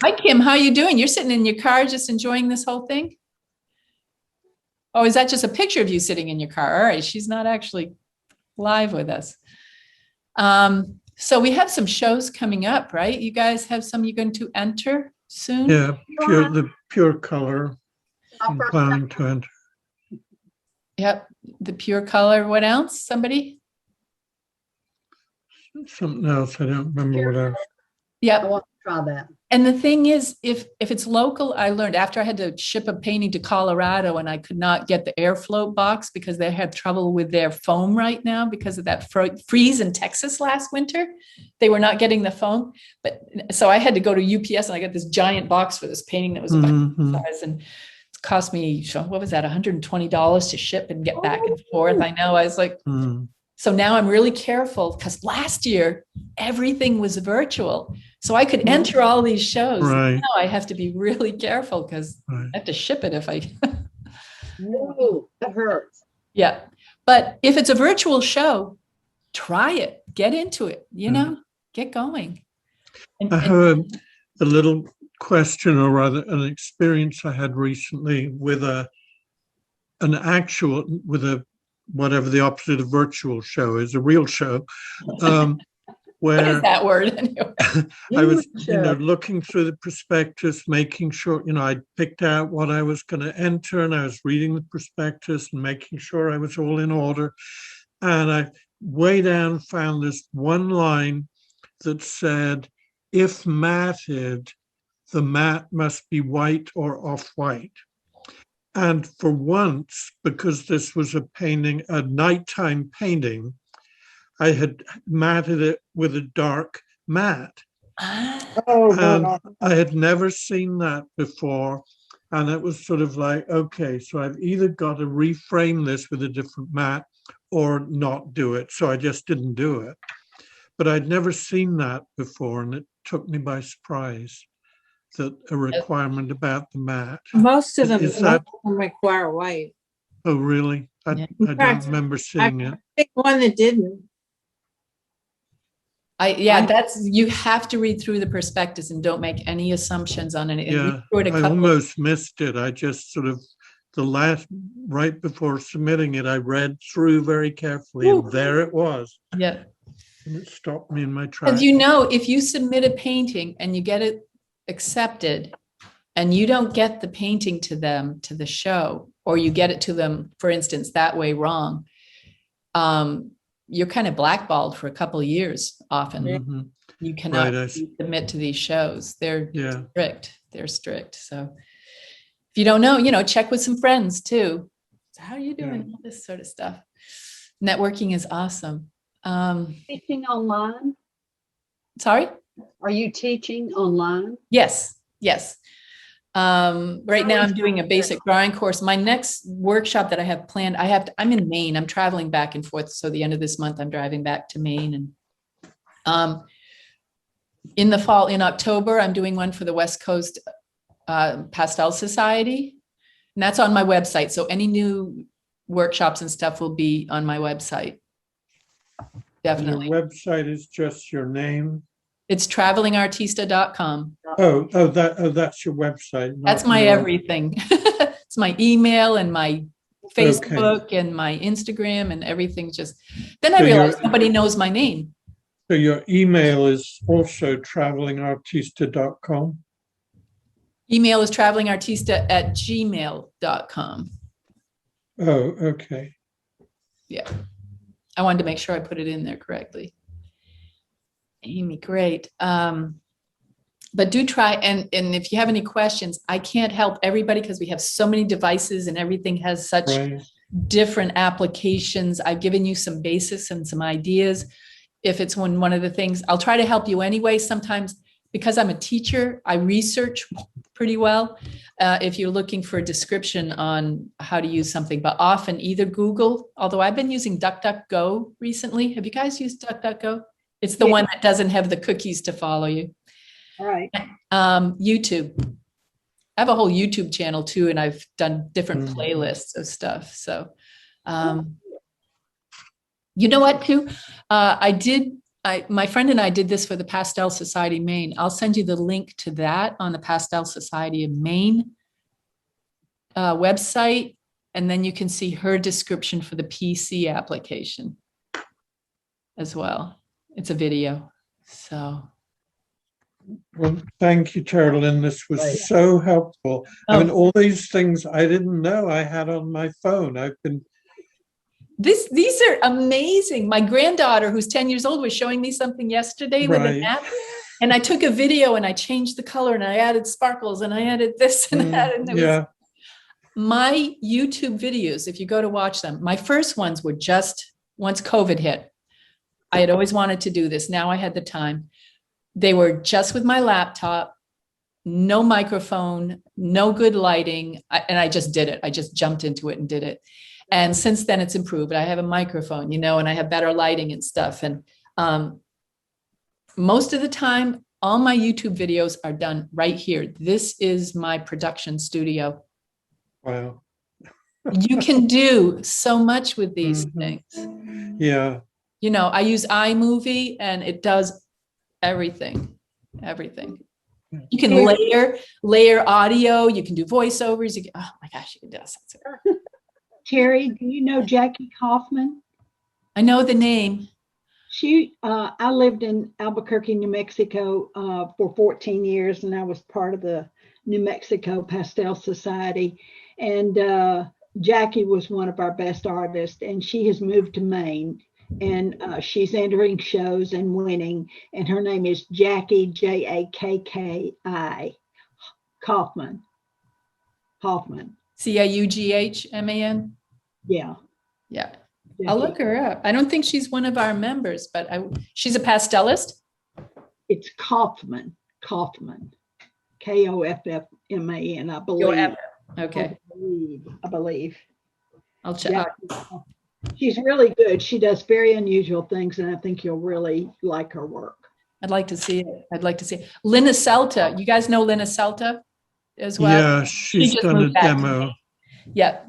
Hi, Kim. How you doing? You're sitting in your car just enjoying this whole thing? Oh, is that just a picture of you sitting in your car? All right. She's not actually live with us. So we have some shows coming up, right? You guys have some you're going to enter soon? Yeah, the pure color. I'm planning to enter. Yep. The pure color. What else? Somebody? Something else. I don't remember what else. I Yep. want to try that. And the thing is, if it's local, I learned after I had to ship a painting to Colorado and I could not get the airflow box because they had trouble with their foam right now because of that freeze in Texas last winter. They were not getting the foam. But so I had to go to UPS and I got this giant box for this painting that was about Mhm. size and it cost me, what was that, $120 to ship and get back and forth. I know. I was like, so now I'm really careful because last year everything was virtual. So I could enter all these shows. Right. Now I have to be really careful because I have to ship it if I. Ooh, that hurts. Yeah. But if it's a virtual show, try it, get into it, get going. I have a little question, or rather an experience I had recently with whatever the opposite of virtual show is, a real show. What is Where that word anyway? I was, looking through the prospectus, making sure, I picked out what I was going to enter, and I was reading the prospectus and making sure I was all in order. And I way down found this one line that said, if matted, the mat must be white or off-white. And for once, because this was a nighttime painting, I had matted it with a dark mat. And I had never seen that before. And it was sort of like, okay, so I've either got to reframe this with a different mat or not do it. So I just didn't do it. But I'd never seen that before. And it took me by surprise that a requirement about the mat. Most of them require white. Oh, really? I don't remember seeing it. I picked one that didn't. You have to read through the prospectus and don't make any assumptions on it. Yeah, I almost missed it. I just sort of, right before submitting it, I read through very carefully and there it was. Yeah. And it stopped me in my tracks. Because if you submit a painting and you get it accepted and you don't get the painting to them, to the show, or you get it to them, for instance, that way wrong, you're kind of blackballed for a couple of years often. Mm-hmm. You cannot submit to these shows. They're strict. They're strict. So if you don't know, check with some friends too. So how are you doing? All this sort of stuff. Networking is awesome. Teaching online? Sorry? Are you teaching online? Yes. Right now I'm doing a basic drawing course. My next workshop that I have planned, I'm in Maine. I'm traveling back and forth. So the end of this month, I'm driving back to Maine. And in the fall, in October, I'm doing one for the West Coast Pastel Society. And that's on my website. So any new workshops and stuff will be on my website. Definitely. And your website is just your name? It's travelingartista.com. That's your website. That's my everything. It's my email and my Facebook and my Instagram and everything. Then I realized nobody knows my name. So your email is also travelingartista.com? Email is travelingartista@gmail.com. Oh, okay. Yeah. I wanted to make sure I put it in there correctly. Amy, great. But do try, and if you have any questions, I can't help everybody because we have so many devices and everything has such Right. different applications. I've given you some basics and some ideas. If it's one of the things, I'll try to help you anyway. Sometimes because I'm a teacher, I research pretty well. If you're looking for a description on how to use something, but often either Google, although I've been using DuckDuckGo recently. Have you guys used DuckDuckGo? It's the one that doesn't have the cookies to follow you. All right. YouTube. I have a whole YouTube channel too, and I've done different playlists of stuff. So, you know what, too? My friend and I did this for the Pastel Society of Maine. I'll send you the link to that on the Pastel Society of Maine website, and then you can see her description for the PC application as well. It's a video. So. Well, thank you, Carolyn. This was Right. so helpful. I mean, Oh. all these things I didn't know I had on my phone. These are amazing. My granddaughter, who's 10 years old, was showing me something yesterday with an Right. app. And I took a video and I changed the color and I added sparkles and I added this and that. And it was Yeah. my YouTube videos, if you go to watch them, my first ones were just once COVID hit. I had always wanted to do this. Now I had the time. They were just with my laptop, no microphone, no good lighting. And I just did it. I just jumped into it and did it. And since then it's improved. I have a microphone, and I have better lighting and stuff. And most of the time, all my YouTube videos are done right here. This is my production studio. Wow. You can do so much with these things. Yeah. I use iMovie and it does everything. You can layer audio. You can do voiceovers. Oh my gosh, you can do that. Terry, do you know Jackie Kaufman? I know the name. I lived in Albuquerque, New Mexico for 14 years, and I was part of the New Mexico Pastel Society. And Jackie was one of our best artists, and she has moved to Maine, and she's entering shows and winning. And her name is Jackie, Jakki, Kaufman. Caughman. Yeah. Yeah. I'll look her up. I don't think she's one of our members, but she's a pastelist. It's Kaufman. Koffman, I believe. Okay. I believe. I'll check. She's really good. She does very unusual things, and I think you'll really like her work. I'd like to see it. Lina Celta. You guys know Lina Celta as well? Yeah, she's just done a moved back to demo. Maine. Yeah.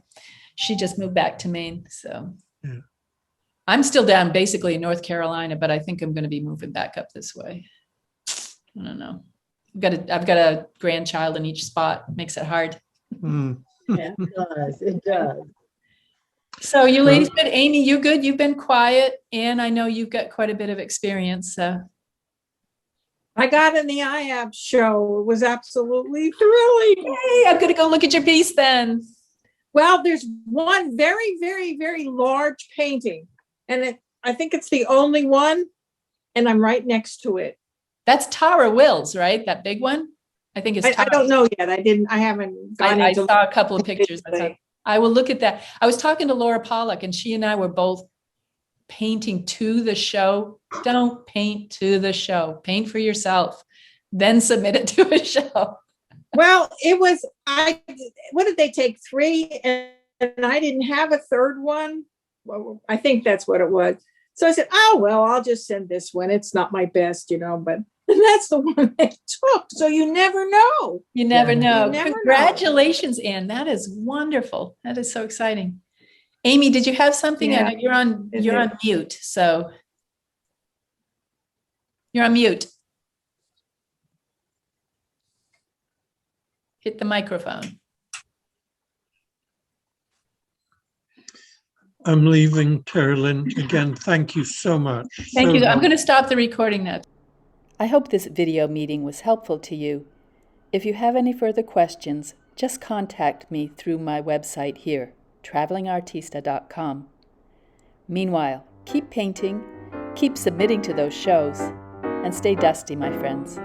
She just moved back to Maine. So Yeah. I'm still down basically in North Carolina, but I think I'm going to be moving back up this way. I don't know. I've got a grandchild in each spot. Makes it hard. Mm. Yeah, it does. So you ladies good. Amy, you good? You've been quiet. And I know you've got quite a bit of experience. So I got in the IAB show. It was absolutely thrilling. hey, I'm going to go look at your piece then. Well, there's one very, very, very large painting, and I think it's the only one, and I'm right next to it. That's Tara Wills, right? That big one? I think it's I don't know yet. I haven't gone I into saw a couple of pictures. today. I will look at that. I was talking to Laura Pollock, and she and I were both painting to the show. Don't paint to the show. Paint for yourself, then submit it to a show. Well, what did they take? 3, and I didn't have a third one. Well, I think that's what it was. So I said, oh, well, I'll just send this one. It's not my best, but that's the one they took. So you never know. You never know. You never know. Congratulations, Anne. That is wonderful. That is so exciting. Amy, did you have something? Yeah, I know you're on mute. So you're on mute. Hit the microphone. I'm leaving, Carolyn. Again, thank you so much. Thank So you. I'm much. going to stop the recording now. I hope this video meeting was helpful to you. If you have any further questions, just contact me through my website here, travelingartista.com. Meanwhile, keep painting, keep submitting to those shows, and stay dusty, my friends.